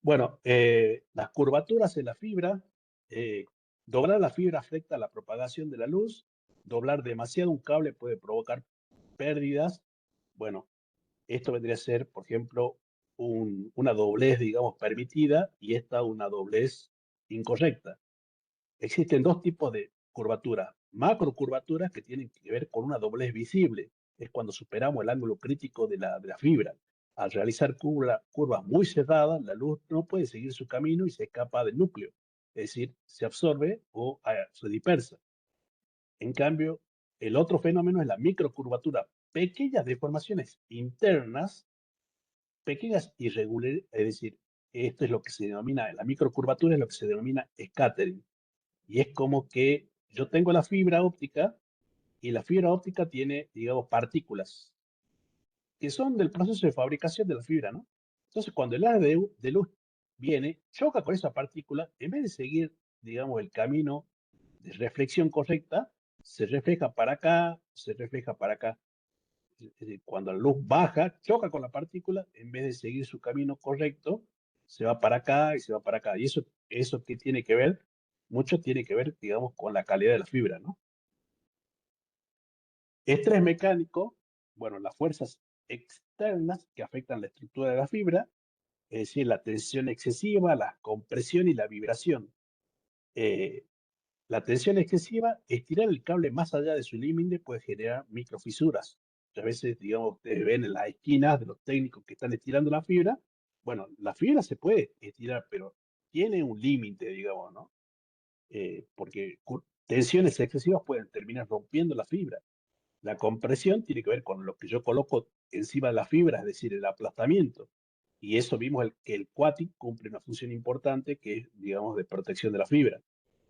Bueno, las curvaturas en la fibra, eh, doblar la fibra afecta la propagación de la luz, doblar demasiado un cable puede provocar pérdidas. Bueno, esto vendría a ser, por ejemplo, una doblez, digamos, permitida y esta una doblez incorrecta. Existen dos tipos de curvatura. Macrocurvaturas que tienen que ver con una doblez visible. Es cuando superamos el ángulo crítico de la fibra. Al realizar curvas muy cerradas, la luz no puede seguir su camino y se escapa del núcleo. Es decir, se absorbe o se dispersa. En cambio, el otro fenómeno es la microcurvatura. Pequeñas deformaciones internas, pequeñas irregularidades, es decir, esto es lo que se denomina, la microcurvatura es lo que se denomina scattering. Y es como que yo tengo la fibra óptica y la fibra óptica tiene, digamos, partículas que son del proceso de fabricación de la fibra, ¿no? Entonces, cuando el haz de luz viene, choca con esa partícula, en vez de seguir, digamos, el camino de reflexión correcta, se refleja para acá, se refleja para acá. Es decir, cuando la luz baja, choca con la partícula, en vez de seguir su camino correcto, se va para acá y se va para acá. Y eso ¿qué tiene que ver? Mucho tiene que ver, digamos, con la calidad de la fibra, ¿no? Estrés mecánico, bueno, las fuerzas externas que afectan la estructura de la fibra, es decir, la tensión excesiva, la compresión y la vibración. Eh, la tensión excesiva, estirar el cable más allá de su límite puede generar microfisuras. A veces, digamos, ustedes ven en las esquinas de los técnicos que están estirando la fibra. Bueno, la fibra se puede estirar, pero tiene un límite, digamos, ¿no? Porque tensiones excesivas pueden terminar rompiendo la fibra. La compresión tiene que ver con lo que yo coloco encima de la fibra, es decir, el aplastamiento. Y eso vimos que el QATIC cumple una función importante que es, digamos, de protección de la fibra.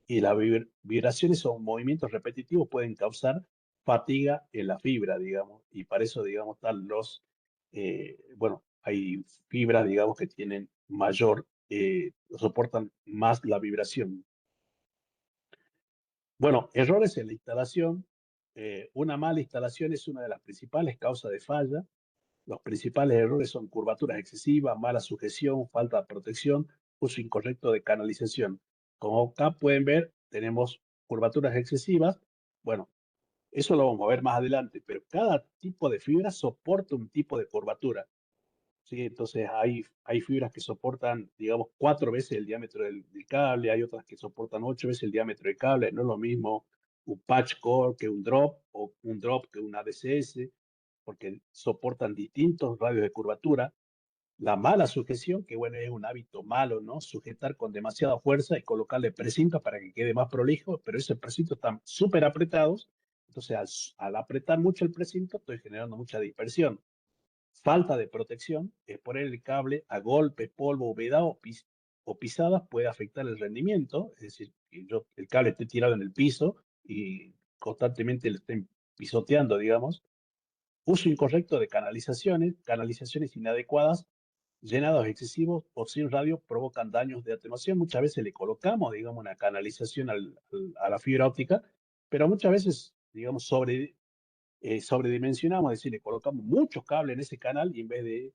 Y las vibraciones o movimientos repetitivos pueden causar fatiga en la fibra, digamos. Y para eso, digamos, están bueno, hay fibras, digamos, que tienen mayor, soportan más la vibración. Bueno, errores en la instalación. Una mala instalación es una de las principales causas de falla. Los principales errores son curvaturas excesivas, mala sujeción, falta de protección, uso incorrecto de canalización. Como acá pueden ver, tenemos curvaturas excesivas. Bueno, eso lo vamos a ver más adelante, pero cada tipo de fibra soporta un tipo de curvatura. ¿sí? Entonces hay fibras que soportan, digamos, 4 veces el diámetro del cable, hay otras que soportan 8 veces el diámetro del cable. No es lo mismo un patch core que un drop o un drop que un ADCS, porque soportan distintos radios de curvatura. La mala sujeción, que bueno, es un hábito malo, ¿no? Sujetar con demasiada fuerza y colocarle precintos para que quede más prolijo, pero esos precintos están súper apretados. Entonces, al apretar mucho el precinto, estoy generando mucha dispersión. Falta de protección, poner el cable a golpes, polvo, humedad o pisadas puede afectar el rendimiento, es decir, que el cable esté tirado en el piso y constantemente lo estén pisoteando, digamos. Uso incorrecto de canalizaciones inadecuadas, llenados excesivos o sin radio provocan daños de atenuación. Muchas veces le colocamos, digamos, una canalización a la fibra óptica, pero muchas veces, digamos, sobredimensionamos, es decir, le colocamos muchos cables en ese canal y en vez de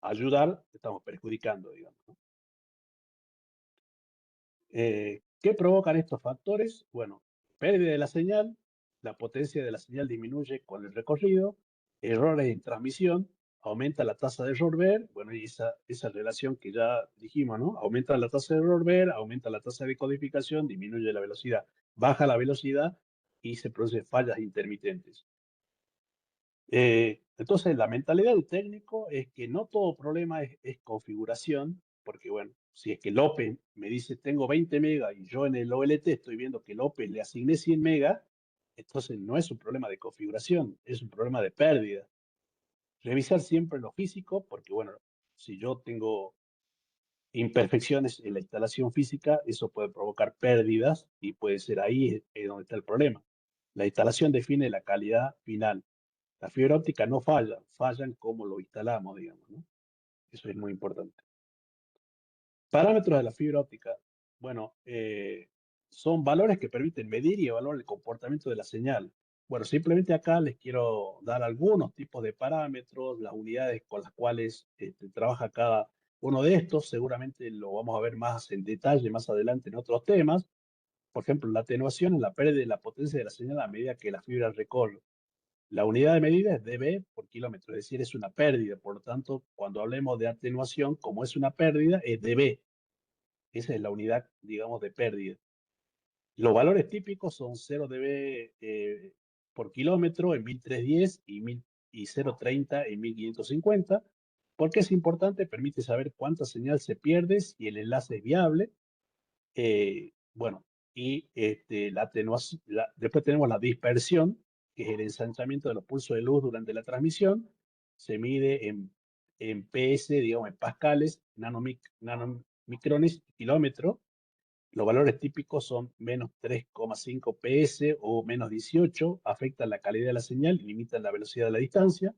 ayudar, estamos perjudicando, digamos, ¿no? ¿Qué provocan estos factores? Bueno, pérdida de la señal, la potencia de la señal disminuye con el recorrido, errores en transmisión, aumenta la tasa de error ver, bueno, y esa relación que ya dijimos, ¿no? Aumenta la tasa de error ver, aumenta la tasa de codificación, disminuye la velocidad, baja la velocidad y se producen fallas intermitentes. Entonces, la mentalidad del técnico es que no todo problema es configuración, porque bueno, si es que López me dice tengo 20 megas y yo en el OLT estoy viendo que López le asigné 100 megas, entonces no es un problema de configuración, es un problema de pérdida. Revisar siempre lo físico, porque bueno, si yo tengo imperfecciones en la instalación física, eso puede provocar pérdidas y puede ser ahí donde está el problema. La instalación define la calidad final. La fibra óptica no falla, fallan como lo instalamos, digamos, ¿no? Eso es muy importante. Parámetros de la fibra óptica. Bueno, son valores que permiten medir y evaluar el comportamiento de la señal. Bueno, simplemente acá les quiero dar algunos tipos de parámetros, las unidades con las cuales trabaja cada uno de estos. Seguramente lo vamos a ver más en detalle más adelante en otros temas. Por ejemplo, la atenuación es la pérdida de la potencia de la señal a medida que la fibra recorre. La unidad de medida es dB por kilómetro, es decir, es una pérdida. Por lo tanto, cuando hablemos de atenuación, como es una pérdida, es dB. Esa es la unidad, digamos, de pérdida. Los valores típicos son 0 dB por kilómetro en 1310 y 0,30 en 1550. ¿Por qué es importante? Permite saber cuánta señal se pierde si el enlace es viable. Bueno, y la atenuación, después tenemos la dispersión, que es el ensanchamiento de los pulsos de luz durante la transmisión. Se mide en PS, digamos, en pascales, nanomicrones, kilómetro. Los valores típicos son menos 3,5 PS o menos 18, afectan la calidad de la señal y limitan la velocidad de la distancia.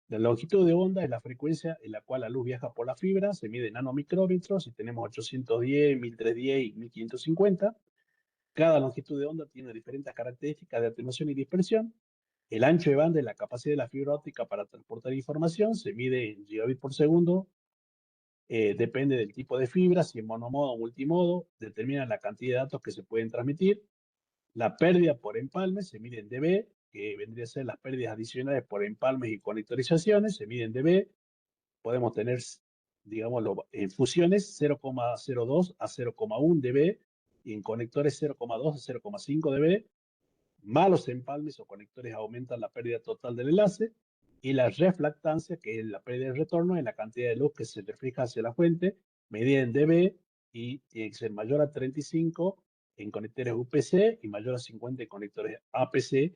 La longitud de onda es la frecuencia en la cual la luz viaja por la fibra, se mide en nanomicrómetros y tenemos 810, 1310 y 1550. Cada longitud de onda tiene diferentes características de atenuación y dispersión. El ancho de banda y la capacidad de la fibra óptica para transportar información se mide en gigabit por segundo. Depende del tipo de fibra, si es monomodo o multimodo, determina la cantidad de datos que se pueden transmitir. La pérdida por empalme se mide en dB, que vendría a ser las pérdidas adicionales por empalmes y conectorizaciones, se mide en dB. Podemos tener, digamos, en fusiones 0,02 a 0,1 dB y en conectores 0,2 a 0,5 dB. Malos empalmes o conectores aumentan la pérdida total del enlace. Y la reflectancia, que es la pérdida de retorno, es la cantidad de luz que se refleja hacia la fuente, medida en dB y tiene que ser mayor a 35 en conectores UPC y mayor a 50 en conectores APC.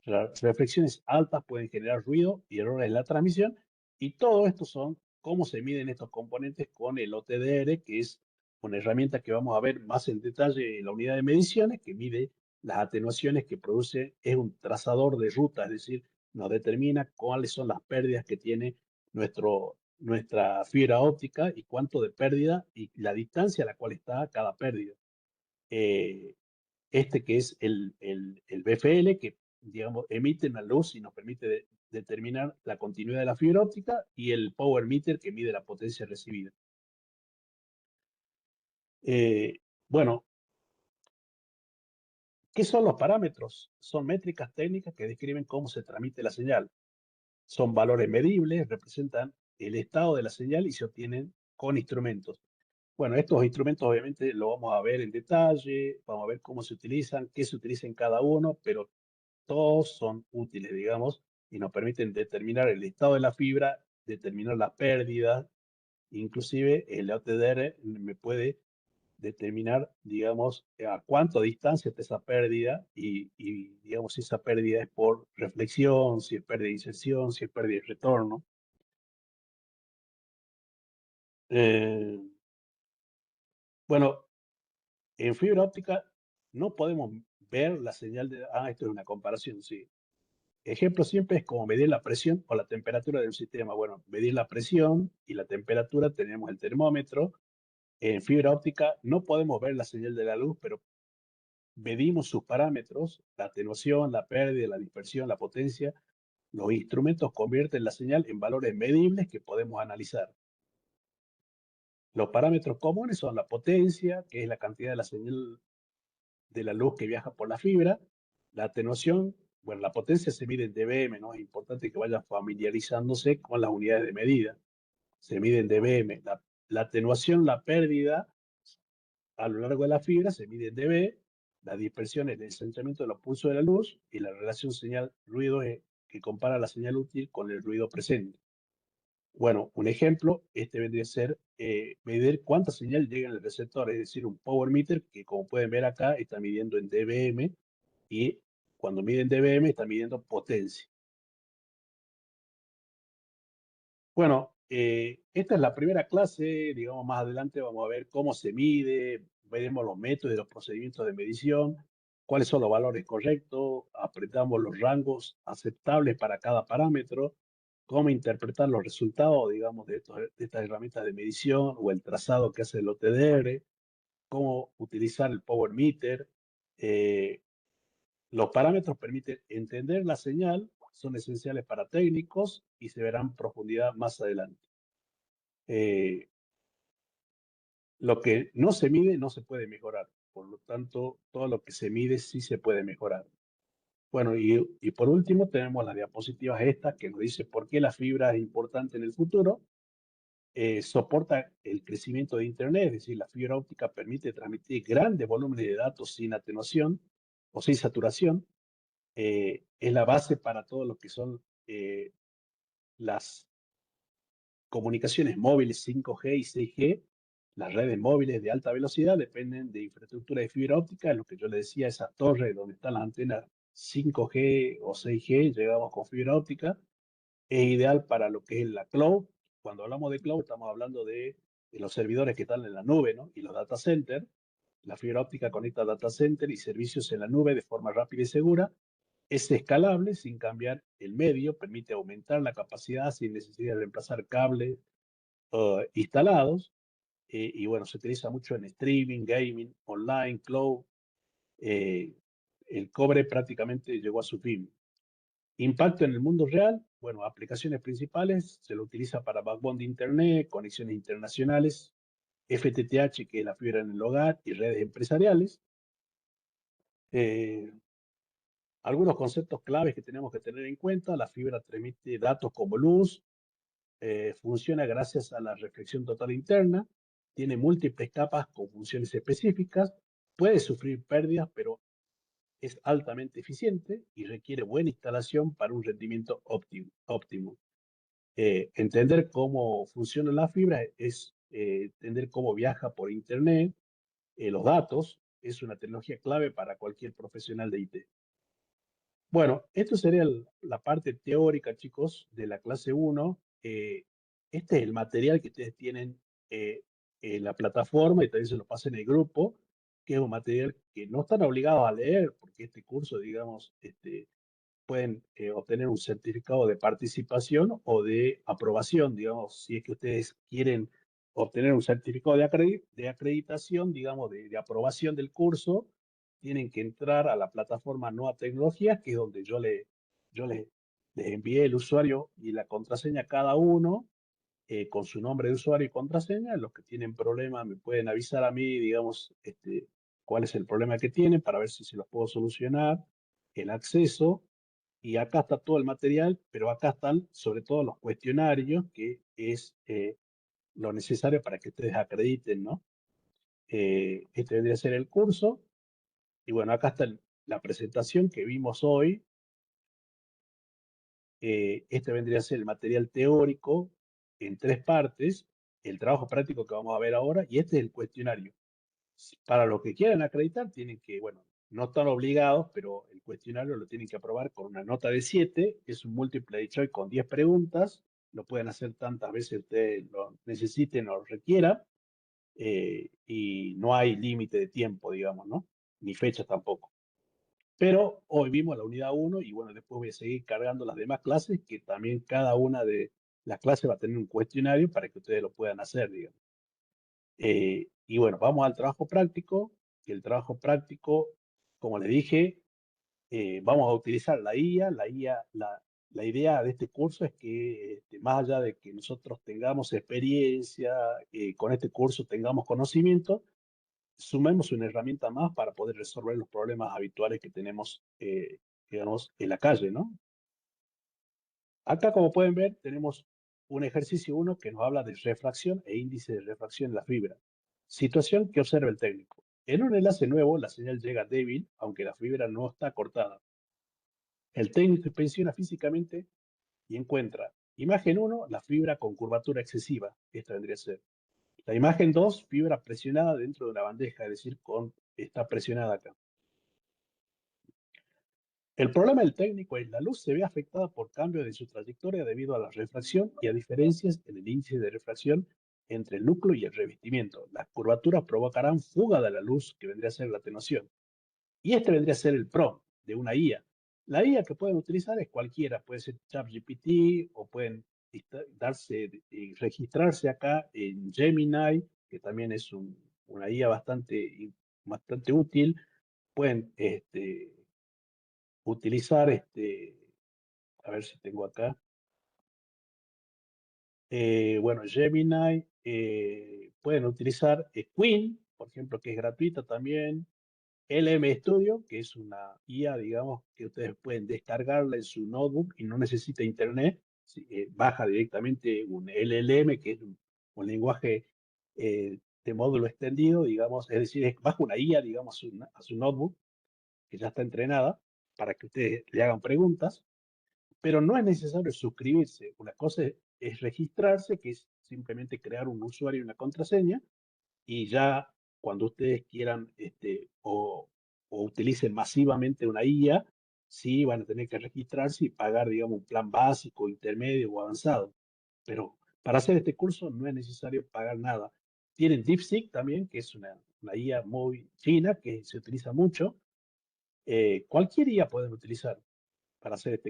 Las reflexiones altas pueden generar ruido y errores en la transmisión. Y todo esto son cómo se miden estos componentes con el OTDR, que es una herramienta que vamos a ver más en detalle en la unidad de mediciones, que mide las atenuaciones que produce, es un trazador de ruta, es decir, nos determina cuáles son las pérdidas que tiene nuestra fibra óptica y cuánto de pérdida y la distancia a la cual está cada pérdida. Que es el BFL, que digamos emite una luz y nos permite determinar la continuidad de la fibra óptica, y el Power Meter, que mide la potencia recibida. Bueno, ¿qué son los parámetros? Son métricas técnicas que describen cómo se transmite la señal. Son valores medibles, representan el estado de la señal y se obtienen con instrumentos. Bueno, estos instrumentos obviamente lo vamos a ver en detalle, vamos a ver cómo se utilizan, qué se utiliza en cada uno, pero todos son útiles, digamos, y nos permiten determinar el estado de la fibra, determinar la pérdida, inclusive el OTDR me puede determinar, digamos, a cuánta distancia está esa pérdida digamos, si esa pérdida es por reflexión, si es pérdida de inserción, si es pérdida de retorno. Eh, bueno, en fibra óptica no podemos ver la señal de... Ah, esto es una comparación, sí. Ejemplo siempre es como medir la presión o la temperatura del sistema. Bueno, medir la presión y la temperatura tenemos el termómetro. En fibra óptica no podemos ver la señal de la luz, pero medimos sus parámetros, la atenuación, la pérdida, la dispersión, la potencia. Los instrumentos convierten la señal en valores medibles que podemos analizar. Los parámetros comunes son la potencia, que es la cantidad de la señal de la luz que viaja por la fibra, la atenuación, bueno, la potencia se mide en dBm, ¿no? Es importante que vayan familiarizándose con las unidades de medida. Se mide en dBm. La atenuación, la pérdida a lo largo de la fibra se mide en dB, la dispersión es el centramiento de los pulsos de la luz y la relación señal-ruido es que compara la señal útil con el ruido presente. Bueno, un ejemplo, este vendría a ser medir cuánta señal llega en el receptor, es decir, un power meter que como pueden ver acá está midiendo en dBm y cuando mide en dBm está midiendo potencia. Bueno, esta es la primera clase, digamos, más adelante vamos a ver cómo se mide, veremos los métodos y los procedimientos de medición, cuáles son los valores correctos, apretamos los rangos aceptables para cada parámetro, cómo interpretar los resultados, digamos, de estas herramientas de medición o el trazado que hace el OTDR, cómo utilizar el Power Meter. eh, los parámetros permiten entender la señal, son esenciales para técnicos y se verán en profundidad más adelante. Eh, lo que no se mide no se puede mejorar. Por lo tanto, todo lo que se mide sí se puede mejorar. Bueno, y por último tenemos las diapositivas estas que nos dice por qué la fibra es importante en el futuro. Soporta el crecimiento de Internet, es decir, la fibra óptica permite transmitir grandes volúmenes de datos sin atenuación o sin saturación. Es la base para todo lo que son las comunicaciones móviles 5G y 6G. Las redes móviles de alta velocidad dependen de infraestructura de fibra óptica, es lo que yo le decía, esas torres donde están las antenas 5G o 6G, llegamos con fibra óptica. Es ideal para lo que es la cloud. Cuando hablamos de cloud, estamos hablando de los servidores que están en la nube, ¿no? Y los data centers. La fibra óptica conecta data center y servicios en la nube de forma rápida y segura. Es escalable sin cambiar el medio, permite aumentar la capacidad sin necesidad de reemplazar cables instalados. Y bueno, se utiliza mucho en streaming, gaming, online, cloud. eh, el cobre prácticamente llegó a su fin. Impacto en el mundo real, bueno, aplicaciones principales, se lo utiliza para backbone de Internet, conexiones internacionales, FTTH, que es la fibra en el hogar, y redes empresariales. Eh, algunos conceptos claves que tenemos que tener en cuenta, la fibra transmite datos como luz, funciona gracias a la reflexión total interna, tiene múltiples capas con funciones específicas, puede sufrir pérdidas, pero es altamente eficiente y requiere buena instalación para un rendimiento óptimo. Entender cómo funciona la fibra es entender cómo viaja por Internet, los datos, es una tecnología clave para cualquier profesional de IT. Bueno, esto sería la parte teórica, chicos, de la clase 1. Este es el material que ustedes tienen eh, en la plataforma y también se lo pasen en el grupo, que es un material que no están obligados a leer, porque este curso, digamos, pueden obtener un certificado de participación o de aprobación, digamos, si es que ustedes quieren obtener un certificado de acreditación, digamos, de aprobación del curso, tienen que entrar a la plataforma Nueva Tecnologías, que es donde yo les envié el usuario y la contraseña a cada uno, con su nombre de usuario y contraseña. Los que tienen problemas me pueden avisar a mí, digamos, cuál es el problema que tienen para ver si se los puedo solucionar, el acceso. y acá está todo el material, pero acá están sobre todo los cuestionarios, que es lo necesario para que ustedes acrediten, ¿no? Este vendría a ser el curso, y bueno, acá está la presentación que vimos hoy. Este vendría a ser el material teórico en 3 partes, el trabajo práctico que vamos a ver ahora, y este es el cuestionario. Para los que quieran acreditar, tienen que, bueno, no están obligados, pero el cuestionario lo tienen que aprobar con una nota de 7, es un multiple choice con 10 preguntas, lo pueden hacer tantas veces ustedes lo necesiten o lo requieran, y no hay límite de tiempo, digamos, ¿no? Ni fecha tampoco. Pero hoy vimos la unidad 1 y bueno, después voy a seguir cargando las demás clases, que también cada una de las clases va a tener un cuestionario para que ustedes lo puedan hacer, digamos. Y bueno, vamos al trabajo práctico, que el trabajo práctico, como les dije, vamos a utilizar la IA. La idea de este curso es que más allá de que nosotros tengamos experiencia, con este curso tengamos conocimiento, sumemos una herramienta más para poder resolver los problemas habituales que tenemos, digamos, en la calle, ¿no? Acá, como pueden ver, tenemos un ejercicio 1 que nos habla de refracción e índice de refracción en la fibra. Situación que observa el técnico. En un enlace nuevo, la señal llega débil, aunque la fibra no está cortada. El técnico inspecciona físicamente y encuentra, imagen 1, la fibra con curvatura excesiva. Esta vendría a ser. La imagen 2, fibra presionada dentro de una bandeja, es decir, está presionada acá. El problema del técnico es la luz se ve afectada por cambios de su trayectoria debido a la refracción y a diferencias en el índice de refracción entre el núcleo y el revestimiento. Las curvaturas provocarán fuga de la luz, que vendría a ser la atenuación. Y este vendría a ser el pro de una IA. La IA que pueden utilizar es cualquiera, puede ser ChatGPT o pueden registrarse acá en Gemini, que también es una IA bastante útil. Pueden utilizar, a ver si tengo acá, bueno, Gemini, pueden utilizar Queen, por ejemplo, que es gratuita también, LM Studio, que es una IA, digamos, que ustedes pueden descargarla en su notebook y no necesita internet, baja directamente un LLM, que es un lenguaje de módulo extendido, digamos, es decir, baja una IA, digamos, a su notebook, que ya está entrenada, para que ustedes le hagan preguntas. Pero no es necesario suscribirse. Una cosa es registrarse, que es simplemente crear un usuario y una contraseña, y ya cuando ustedes quieran o utilicen masivamente una IA, sí van a tener que registrarse y pagar, digamos, un plan básico, intermedio o avanzado. Pero para hacer este curso no es necesario pagar nada. Tienen DeepSeek también, que es una IA muy china que se utiliza mucho. Cualquier IA pueden utilizar para hacer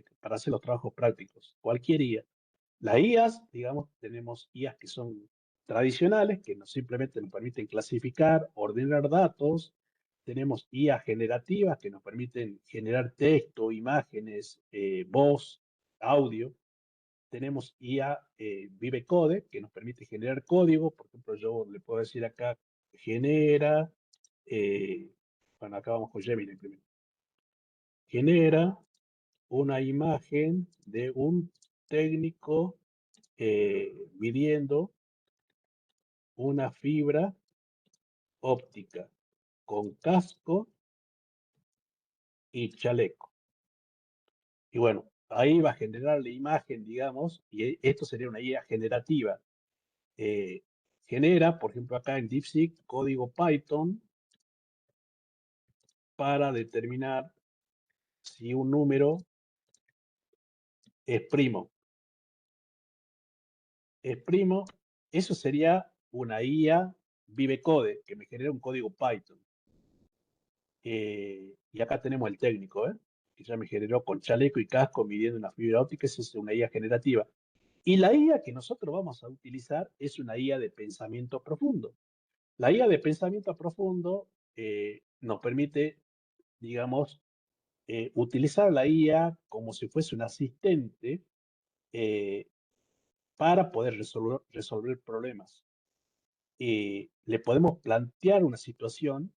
los trabajos prácticos, cualquier IA. Las IAs, digamos, tenemos IAs que son tradicionales, que simplemente nos permiten clasificar, ordenar datos. Tenemos IAs generativas que nos permiten generar texto, imágenes, voz, audio. Tenemos IA Vivecode, que nos permite generar código. Por ejemplo, yo le puedo decir acá, genera, eh, bueno, acá vamos con Gemini primero. Genera una imagen de un técnico midiendo una fibra óptica con casco y chaleco. Y bueno, ahí va a generar la imagen, digamos, y esto sería una IA generativa. Eh, Genera, por ejemplo, acá en DeepSeek, código Python para determinar si un número es primo. Es primo, eso sería una IA Vivecode, que me genera un código Python. Y acá tenemos el técnico, que ya me generó con chaleco y casco midiendo una fibra óptica. Esa es una IA generativa. Y la IA que nosotros vamos a utilizar es una IA de pensamiento profundo. La IA de pensamiento profundo nos permite, digamos, utilizar la IA como si fuese un asistente eh, para poder resolver problemas. Le podemos plantear una situación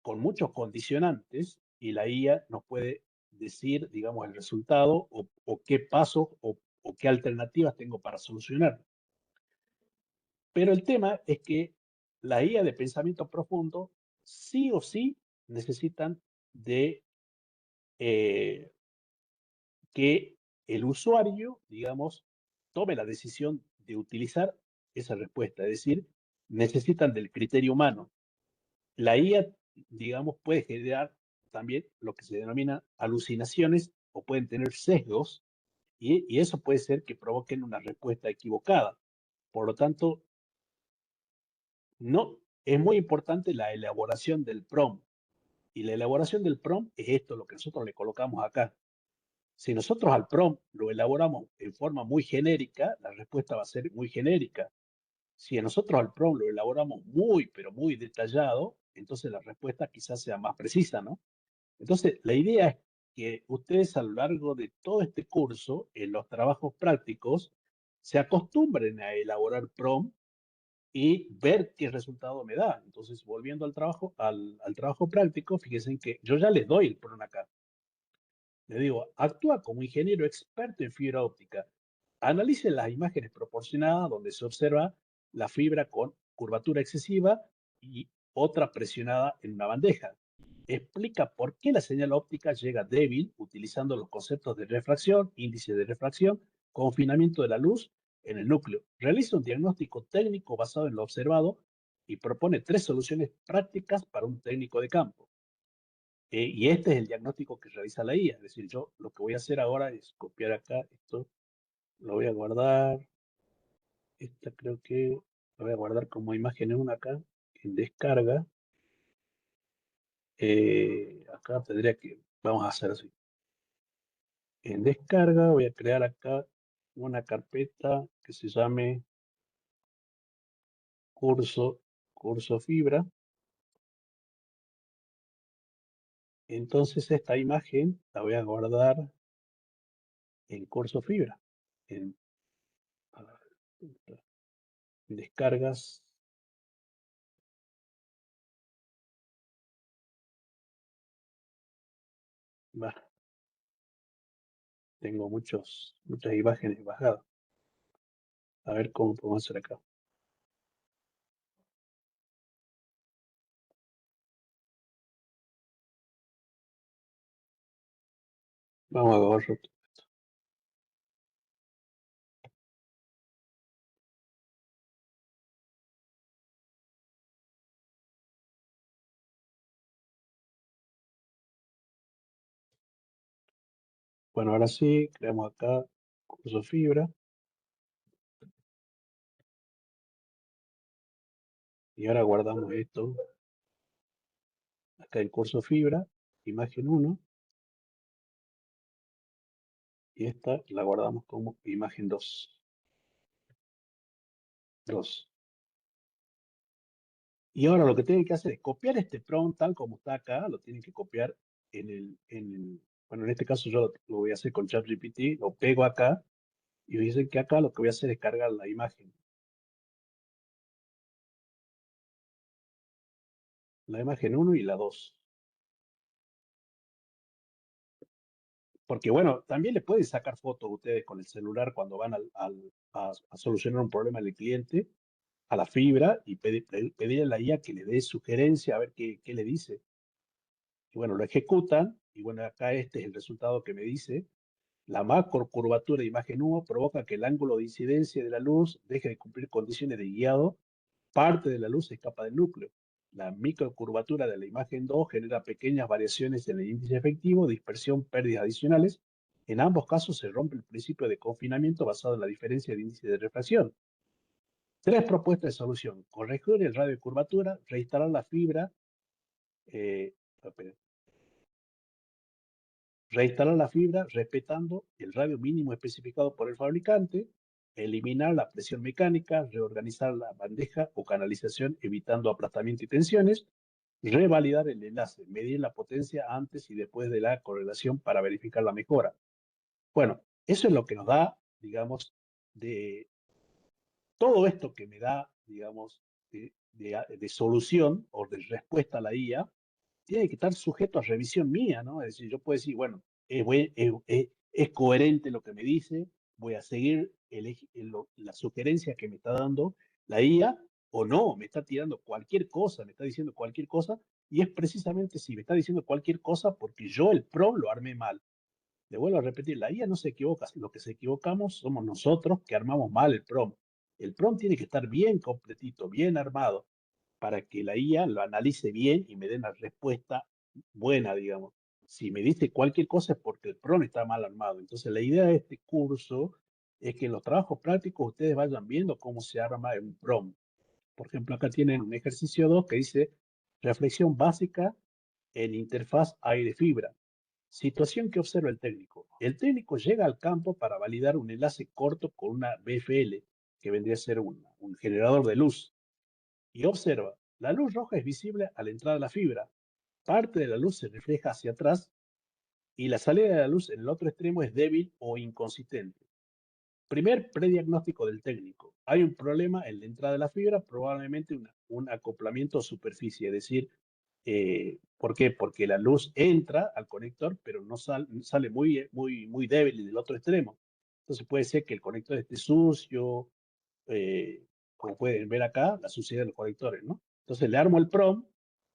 con muchos condicionantes y la IA nos puede decir, digamos, el resultado o qué pasos o qué alternativas tengo para solucionar. Pero el tema es que la IA de pensamiento profundo sí o sí necesitan de eh, que el usuario, digamos, tome la decisión de utilizar esa respuesta. Es decir, necesitan del criterio humano. La IA, digamos, puede generar también lo que se denomina alucinaciones o pueden tener sesgos y eso puede ser que provoquen una respuesta equivocada. Por lo tanto, no, es muy importante la elaboración del prompt. Y la elaboración del prompt es esto, lo que nosotros le colocamos acá. Si nosotros al prompt lo elaboramos en forma muy genérica, la respuesta va a ser muy genérica. Si nosotros al prompt lo elaboramos muy, pero muy detallado, entonces la respuesta quizás sea más precisa, ¿no? Entonces, la idea es que ustedes a lo largo de todo este curso, en los trabajos prácticos, se acostumbren a elaborar prompt y ver qué resultado me da. Entonces, volviendo al trabajo, al trabajo práctico, fíjense que yo ya les doy el prompt acá. Le digo, actúa como ingeniero experto en fibra óptica. Analice las imágenes proporcionadas donde se observa la fibra con curvatura excesiva y otra presionada en una bandeja. Explica por qué la señal óptica llega débil utilizando los conceptos de refracción, índice de refracción, confinamiento de la luz en el núcleo. Realiza un diagnóstico técnico basado en lo observado y propone 3 soluciones prácticas para un técnico de campo. Y este es el diagnóstico que realiza la IA. Es decir, yo lo que voy a hacer ahora es copiar acá esto, lo voy a guardar. Esta creo que lo voy a guardar como imagen en una acá, en descarga. Acá tendría que, vamos a hacer así. En descarga voy a crear acá una carpeta que se llame curso fibra. Entonces esta imagen la voy a guardar en curso fibra. En, descargas. Tengo muchas imágenes bajadas. A ver cómo podemos hacer acá. Vamos a agarrar. Bueno, ahora sí, creamos acá curso fibra. Y ahora guardamos esto acá en curso fibra, imagen 1. Y esta la guardamos como imagen 2. Y ahora lo que tienen que hacer es copiar este prompt tal como está acá, lo tienen que copiar bueno, en este caso yo lo voy a hacer con ChatGPT, lo pego acá y dicen que acá lo que voy a hacer es cargar la imagen. La imagen 1 y la 2. Porque bueno, también le pueden sacar fotos ustedes con el celular cuando van a solucionar un problema del cliente, a la fibra, y pedirle a la IA que le dé sugerencia a ver qué le dice. Y bueno, lo ejecutan, y bueno, acá este es el resultado que me dice. La macro curvatura de imagen 1 provoca que el ángulo de incidencia de la luz deje de cumplir condiciones de guiado, parte de la luz se escapa del núcleo. La microcurvatura de la imagen 2 genera pequeñas variaciones en el índice efectivo, dispersión, pérdidas adicionales. En ambos casos se rompe el principio de confinamiento basado en la diferencia de índice de refracción. 3 propuestas de solución. Corregir el radio de curvatura, reinstalar la fibra, eh, reinstalar la fibra respetando el radio mínimo especificado por el fabricante, eliminar la presión mecánica, reorganizar la bandeja o canalización evitando aplastamiento y tensiones, revalidar el enlace, medir la potencia antes y después de la correlación para verificar la mejora. Bueno, eso es lo que nos da, digamos, de todo esto que me da, digamos, de solución o de respuesta a la IA, tiene que estar sujeto a revisión mía, ¿no? Es decir, yo puedo decir, bueno, es coherente lo que me dice, voy a seguir la sugerencia que me está dando la IA o no, me está tirando cualquier cosa, me está diciendo cualquier cosa, y es precisamente si me está diciendo cualquier cosa porque yo el PRO lo armé mal. Le vuelvo a repetir, la IA no se equivoca, lo que se equivocamos somos nosotros que armamos mal el prompt. El prompt tiene que estar bien completito, bien armado, para que la IA lo analice bien y me dé una respuesta buena, digamos. Si me dice cualquier cosa es porque el prompt está mal armado. Entonces, la idea de este curso es que en los trabajos prácticos ustedes vayan viendo cómo se arma un prompt. Por ejemplo, acá tienen un ejercicio 2 que dice reflexión básica en interfaz aire-fibra. Situación que observa el técnico. El técnico llega al campo para validar un enlace corto con una BFL, que vendría a ser un generador de luz, y observa, la luz roja es visible a la entrada de la fibra. Parte de la luz se refleja hacia atrás y la salida de la luz en el otro extremo es débil o inconsistente. Primer prediagnóstico del técnico. Hay un problema en la entrada de la fibra, probablemente un acoplamiento a superficie, es decir, ¿por qué? Porque la luz entra al conector, pero no sale muy débil del otro extremo. Entonces puede ser que el conector esté sucio, como pueden ver acá, la suciedad de los conectores, ¿no? Entonces le armo el PROM,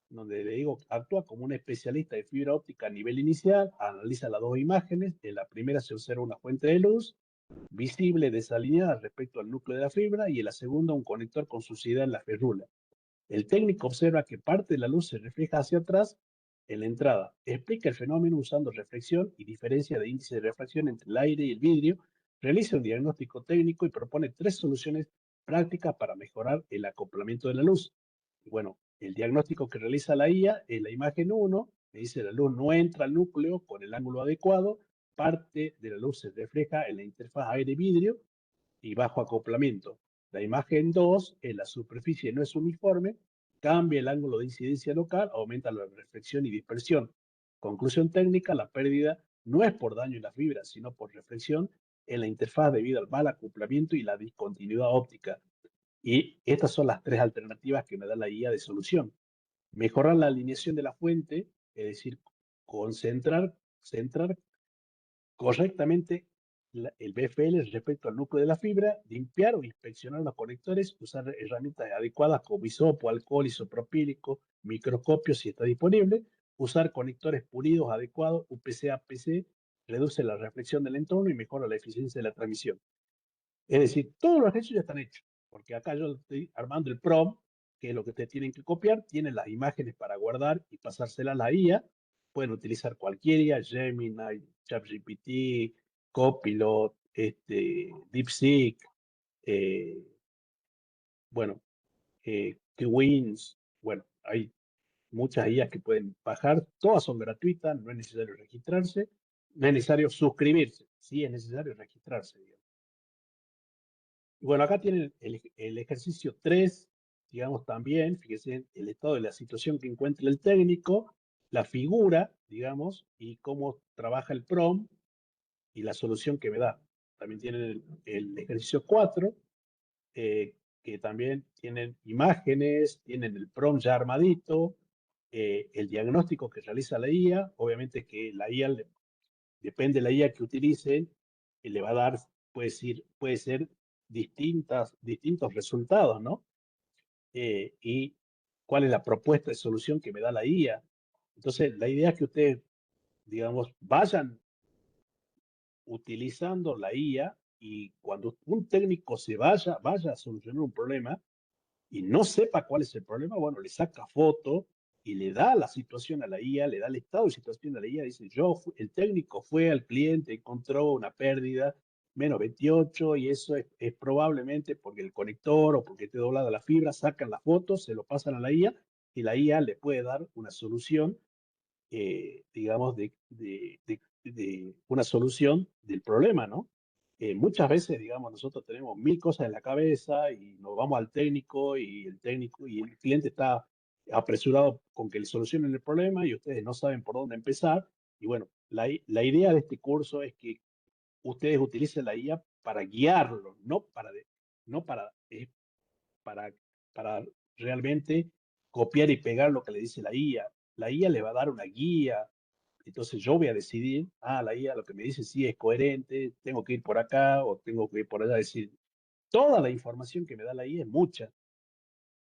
donde le digo, actúa como un especialista de fibra óptica a nivel inicial, analiza las dos imágenes, en la primera se observa una fuente de luz, visible desalineada respecto al núcleo de la fibra, y en la segunda un conector con suciedad en la ferrula. El técnico observa que parte de la luz se refleja hacia atrás en la entrada. Explica el fenómeno usando reflexión y diferencia de índice de refracción entre el aire y el vidrio. Realiza un diagnóstico técnico y propone 3 soluciones prácticas para mejorar el acoplamiento de la luz. Bueno, el diagnóstico que realiza la IA es la imagen 1. Me dice la luz no entra al núcleo con el ángulo adecuado. Parte de la luz se refleja en la interfaz aire-vidrio y bajo acoplamiento. La imagen 2, en la superficie no es uniforme, cambia el ángulo de incidencia local, aumenta la reflexión y dispersión. Conclusión técnica, la pérdida no es por daño en la fibra, sino por reflexión en la interfaz debido al mal acoplamiento y la discontinuidad óptica. Y estas son las 3 alternativas que me da la guía de solución. Mejorar la alineación de la fuente, es decir, centrar correctamente el BFL respecto al núcleo de la fibra, limpiar o inspeccionar los conectores, usar herramientas adecuadas como hisopo, alcohol isopropílico, microscopio si está disponible, usar conectores pulidos adecuados, UPC-APC, reduce la reflexión del entorno y mejora la eficiencia de la transmisión. Es decir, todos los ejercicios ya están hechos, porque acá yo estoy armando el prompt, que es lo que ustedes tienen que copiar, tienen las imágenes para guardar y pasárselas a la IA, pueden utilizar cualquier IA, Gemini, ChatGPT, Copilot, DeepSeek, eh, bueno, Kwins, bueno, hay muchas IAs que pueden bajar, todas son gratuitas, no es necesario registrarse, no es necesario suscribirse, sí es necesario registrarse, digamos. Y bueno, acá tienen el ejercicio 3, digamos también, fíjense el estado de la situación que encuentra el técnico, la figura, digamos, y cómo trabaja el prompt y la solución que me da. También tienen el ejercicio 4, que también tienen imágenes, tienen el prompt ya armadito, el diagnóstico que realiza la IA, obviamente que la IA, depende de la IA que utilicen, le va a dar, puede ser distintos resultados, ¿no? Y cuál es la propuesta de solución que me da la IA. Entonces, la idea es que ustedes, digamos, vayan utilizando la IA y cuando un técnico vaya a solucionar un problema y no sepa cuál es el problema, bueno, le saca foto y le da la situación a la IA, le da el estado de situación a la IA, dice, el técnico fue al cliente, encontró una pérdida menos 28 y eso es probablemente porque el conector o porque esté doblada la fibra, sacan la foto, se lo pasan a la IA y la IA le puede dar una solución, digamos, de una solución del problema, ¿no? Muchas veces, digamos, nosotros tenemos 1000 cosas en la cabeza y nos vamos al técnico y el cliente está apresurado con que le solucionen el problema y ustedes no saben por dónde empezar. Y bueno, la idea de este curso es que ustedes utilicen la IA para guiarlo, no para realmente copiar y pegar lo que le dice la IA. la IA le va a dar una guía. Entonces yo voy a decidir, la IA lo que me dice sí es coherente, tengo que ir por acá o tengo que ir por allá. Es decir, toda la información que me da la IA es mucha.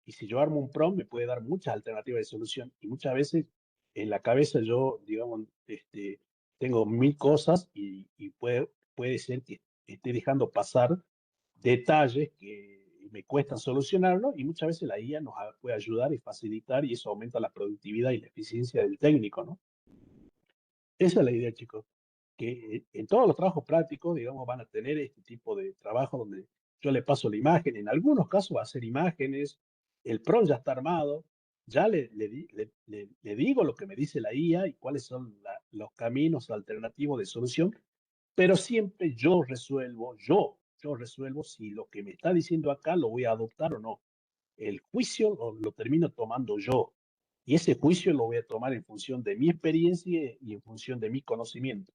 Y si yo armo un prompt, me puede dar muchas alternativas de solución. Y muchas veces en la cabeza yo, digamos, tengo mil cosas y puede ser que esté dejando pasar detalles que me cuestan solucionarlo y muchas veces la IA puede ayudar y facilitar y eso aumenta la productividad y la eficiencia del técnico, ¿no? Esa es la idea, chicos, que en todos los trabajos prácticos, digamos, van a tener este tipo de trabajo donde yo le paso la imagen, en algunos casos va a ser imágenes, el prompt ya está armado, ya le digo lo que me dice la IA y cuáles son los caminos alternativos de solución, pero siempre yo resuelvo si lo que me está diciendo acá lo voy a adoptar o no. El juicio lo termino tomando yo. Y ese juicio lo voy a tomar en función de mi experiencia y en función de mi conocimiento.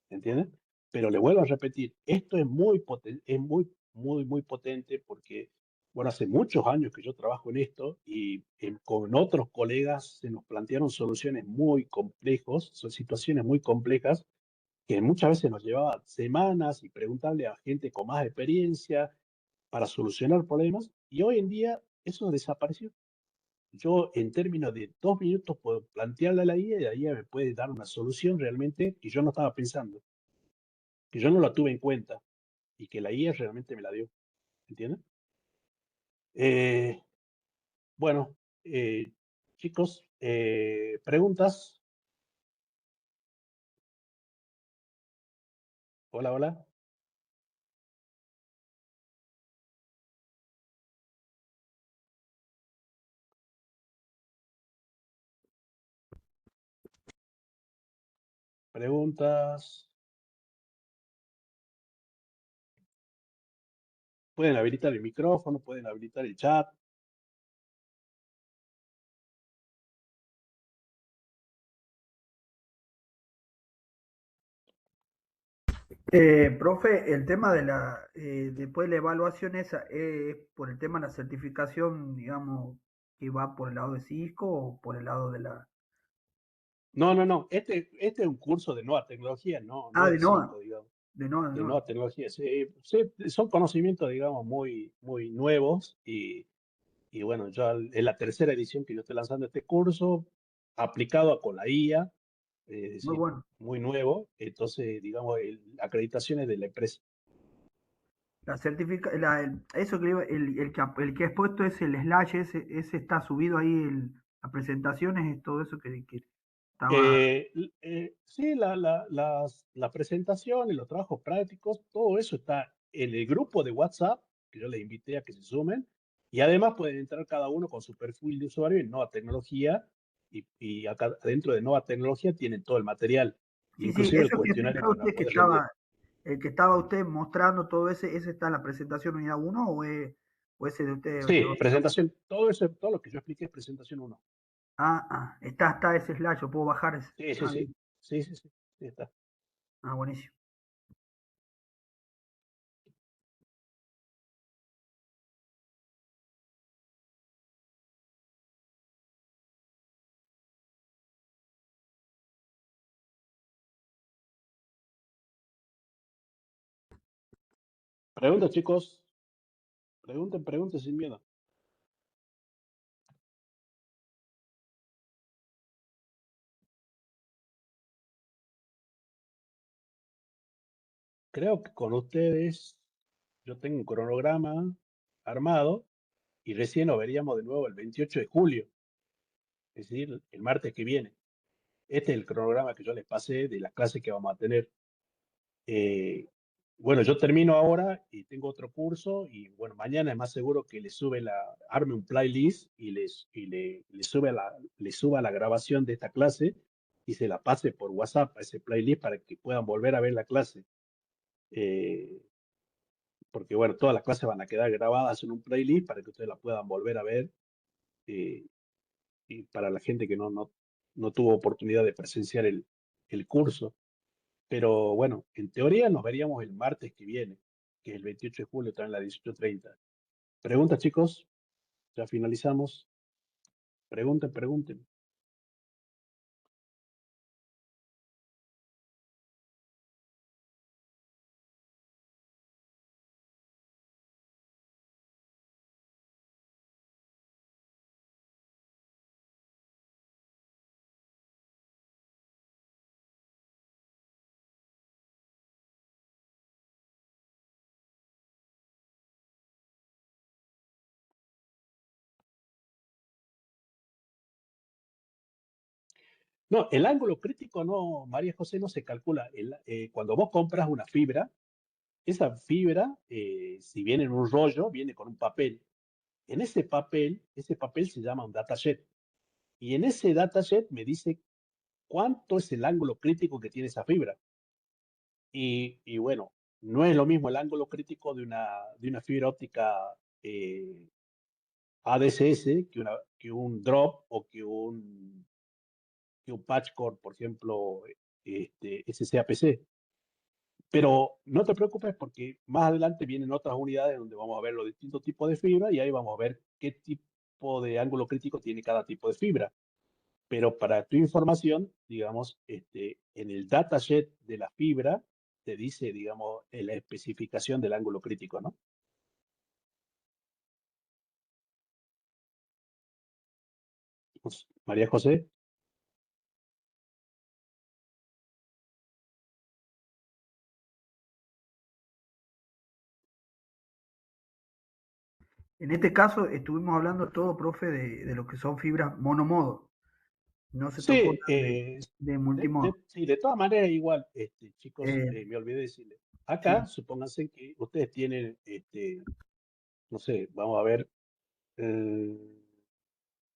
¿Entienden? Pero le vuelvo a repetir, esto es es muy potente porque, bueno, hace muchos años que yo trabajo en esto y con otros colegas se nos plantearon soluciones muy complejos, son situaciones muy complejas que muchas veces nos llevaba semanas y preguntarle a gente con más experiencia para solucionar problemas y hoy en día eso desapareció. Yo en términos de 2 minutos puedo plantearle a la IA y la IA me puede dar una solución realmente que yo no estaba pensando, que yo no la tuve en cuenta y que la IA realmente me la dio. ¿Entienden? Eh, bueno, chicos, preguntas. Hola, hola. Preguntas. Pueden habilitar el micrófono, pueden habilitar el chat. Profe, el tema de después de la evaluación esa, por el tema de la certificación, digamos, que va por el lado de Cisco o por el lado de la... No, no, no. Este es un curso de nueva tecnología, no Ah, es de de Cisco, NOA, digamos. de De NOA. nueva tecnología. Son conocimientos, digamos, muy nuevos y bueno, ya es la tercera edición que yo estoy lanzando este curso, aplicado con la IA, es Muy decir, bueno. muy nuevo. Entonces, digamos, acreditaciones de la empresa. La certifica, eso que el que has puesto es el slash, ese está subido ahí, la presentación es todo eso que estaba... Sí, la presentación y los trabajos prácticos, todo eso está en el grupo de WhatsApp, que yo les invité a que se sumen, y además pueden entrar cada uno con su perfil de usuario en Nueva Tecnología, y acá dentro de Nueva Tecnología tienen todo el material, Sí, sí, inclusive el eso que cuestionario explicaba para usted que poder rendir. estaba, el que estaba usted mostrando todo ese está en la presentación unidad uno o ese de usted de Sí, otra. presentación, todo eso, todo lo que yo expliqué es presentación uno. Está ese slash, yo puedo bajar ese. Sí, sí, Ah, sí, bien. sí está. Buenísimo. Preguntas, chicos, pregunten sin miedo. Creo que con ustedes yo tengo un cronograma armado y recién lo veríamos de nuevo el 28 de julio, es decir, el martes que viene. Este es el cronograma que yo les pasé de las clases que vamos a tener. Eh, bueno, yo termino ahora y tengo otro curso y bueno, mañana es más seguro que arme un playlist le suba la grabación de esta clase y se la pase por WhatsApp a ese playlist para que puedan volver a ver la clase. Eh, Porque bueno, todas las clases van a quedar grabadas en un playlist para que ustedes la puedan volver a ver eh, y para la gente que no tuvo oportunidad de presenciar el curso. Pero bueno, en teoría nos veríamos el martes que viene, que es el 28 de julio, también a las 18:30. Preguntas, chicos, ya finalizamos. Pregunten. No, el ángulo crítico no, María José, no se calcula. Cuando vos compras una fibra, esa fibra, si viene en un rollo, viene con un papel. En ese papel se llama un dataset. Y en ese dataset me dice cuánto es el ángulo crítico que tiene esa fibra. Y bueno, no es lo mismo el ángulo crítico de una fibra óptica ADSS que un drop o que un patch cord, por ejemplo, SCAPC. Pero no te preocupes porque más adelante vienen otras unidades donde vamos a ver los distintos tipos de fibra y ahí vamos a ver qué tipo de ángulo crítico tiene cada tipo de fibra. Pero para tu información, digamos, en el datasheet de la fibra te dice, digamos, la especificación del ángulo crítico, ¿no? Pues, María José. En este caso estuvimos hablando todo, profe, de lo que son fibras monomodo. No se tocó Sí, nada de multimodo. sí, de todas maneras, igual, chicos, Eh, me olvidé decirle. Acá, sí, supónganse que ustedes tienen, no sé, vamos a ver, eh,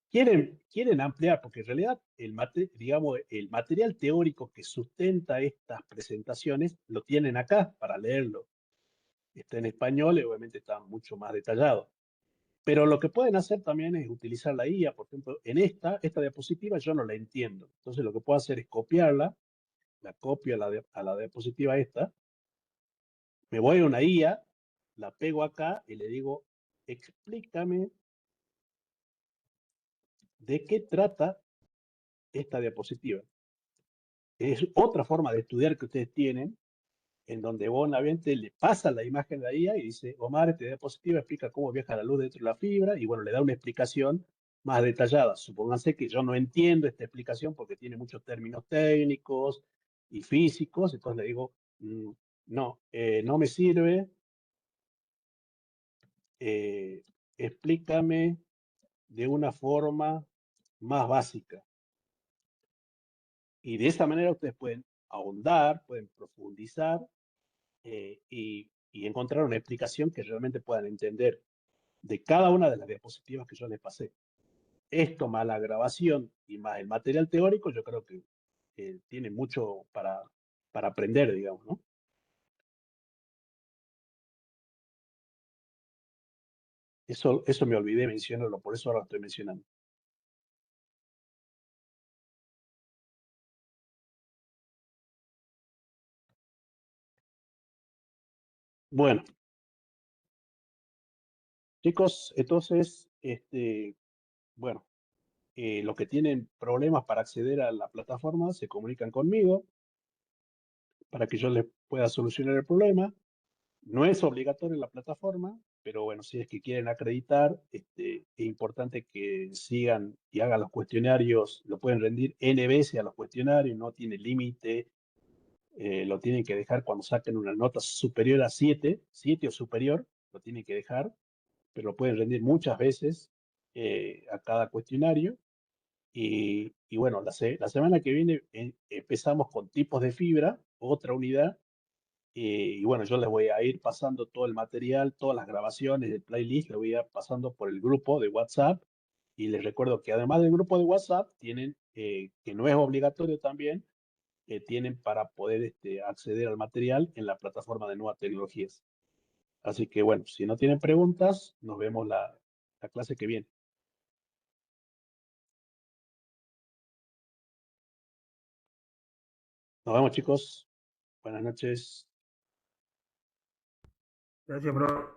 quieren ampliar, porque en realidad digamos, el material teórico que sustenta estas presentaciones lo tienen acá para leerlo. Está en español y obviamente está mucho más detallado. Pero lo que pueden hacer también es utilizar la IA. Por ejemplo, en esta diapositiva yo no la entiendo. Entonces lo que puedo hacer es copiarla, la copio a la diapositiva esta, me voy a una IA, la pego acá y le digo, explícame de qué trata esta diapositiva. Es otra forma de estudiar que ustedes tienen, en donde vos obviamente le pasa la imagen de la IA y dice, Omar, esta diapositiva explica cómo viaja la luz dentro de la fibra, y bueno, le da una explicación más detallada. Supónganse que yo no entiendo esta explicación porque tiene muchos términos técnicos y físicos, entonces le digo, no, no me sirve, eh, explícame de una forma más básica. Y de esa manera ustedes pueden ahondar, pueden profundizar y encontrar una explicación que realmente puedan entender de cada una de las diapositivas que yo les pasé. Esto más la grabación y más el material teórico, yo creo que tiene mucho para aprender, digamos, ¿no? Eso me olvidé mencionarlo, por eso ahora lo estoy mencionando. Bueno, chicos, entonces, bueno, los que tienen problemas para acceder a la plataforma se comunican conmigo para que yo les pueda solucionar el problema. No es obligatorio la plataforma, pero bueno, si es que quieren acreditar, es importante que sigan y hagan los cuestionarios, lo pueden rendir N veces a los cuestionarios, no tiene límite, lo tienen que dejar cuando saquen una nota superior a 7 o superior, lo tienen que dejar, pero lo pueden rendir muchas veces a cada cuestionario. Y bueno, la semana que viene empezamos con tipos de fibra, otra unidad. Y bueno, yo les voy a ir pasando todo el material, todas las grabaciones del playlist, les voy a ir pasando por el grupo de WhatsApp. Y les recuerdo que además del grupo de WhatsApp, tienen, que no es obligatorio también, tienen para poder acceder al material en la plataforma de Nuevas Tecnologías. Así que bueno, si no tienen preguntas, nos vemos la clase que viene. Nos vemos, chicos. Buenas noches. gracias, profe.